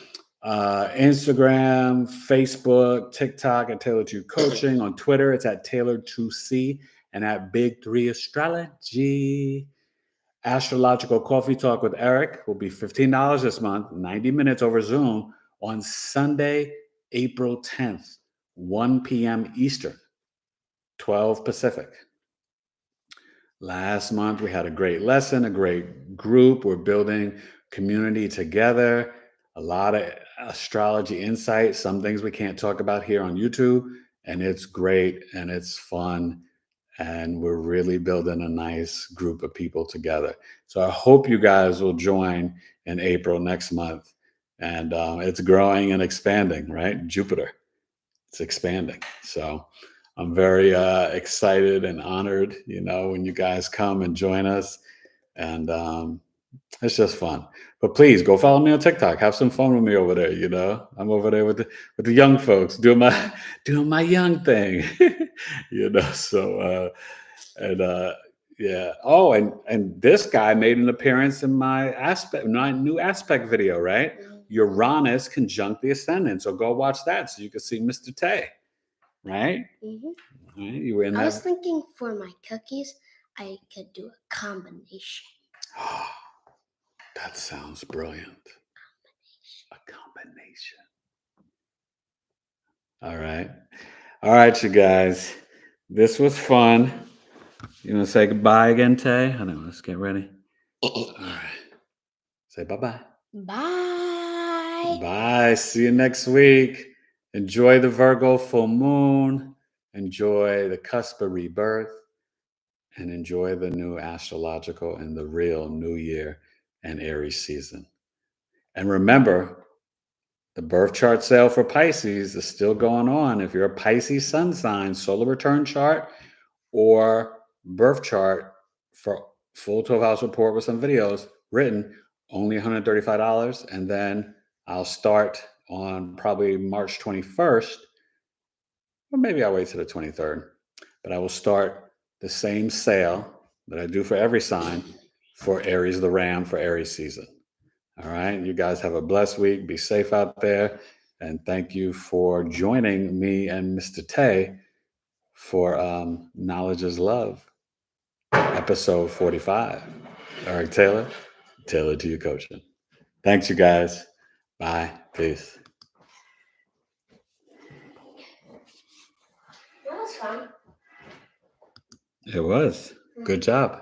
Instagram, Facebook, TikTok at Tailored2 Coaching. On Twitter, it's at Tailored2C and at Big 3 Astrology. Astrological Coffee Talk with Eric will be $15 this month, 90 minutes over Zoom on Sunday, April 10th, 1 p.m. Eastern, 12 Pacific. Last month, we had a great lesson, a great group. We're building community together, a lot of astrology insight, some things we can't talk about here on YouTube, and it's great and it's fun. And we're really building a nice group of people together. So I hope you guys will join in April next month. And it's growing and expanding, right? Jupiter, it's expanding. So I'm very excited and honored, when you guys come and join us. And It's just fun. But please go follow me on TikTok. Have some fun with me over there. You know, I'm over there with the young folks doing my young thing. You know, so yeah. Oh, and this guy made an appearance in my new aspect video, right? Uranus conjunct the ascendant. So go watch that so you can see Mr. Tay, right? Mm-hmm. Right? You were in I was thinking for my cookies, I could do a combination. That sounds brilliant. A combination. All right. All right, you guys. This was fun. You want to say goodbye again, Tay? I know. Let's get ready. All right. Say bye-bye. Bye. Bye. See you next week. Enjoy the Virgo full moon. Enjoy the cusp of rebirth. And enjoy the new astrological and the real new year and Aries season. And remember, the birth chart sale for Pisces is still going on. If you're a Pisces sun sign, solar return chart or birth chart for full 12 house report with some videos written, only $135. And then I'll start on probably March 21st, or maybe I'll wait till the 23rd. But I will start the same sale that I do for every sign for Aries the Ram for Aries season. All right. You guys have a blessed week. Be safe out there. And thank you for joining me and Mr. Tay for Knowledge is Love, episode 45. All right, Taylor, to your coaching. Thanks, you guys. Bye. Peace. That was fun. It was. Good job.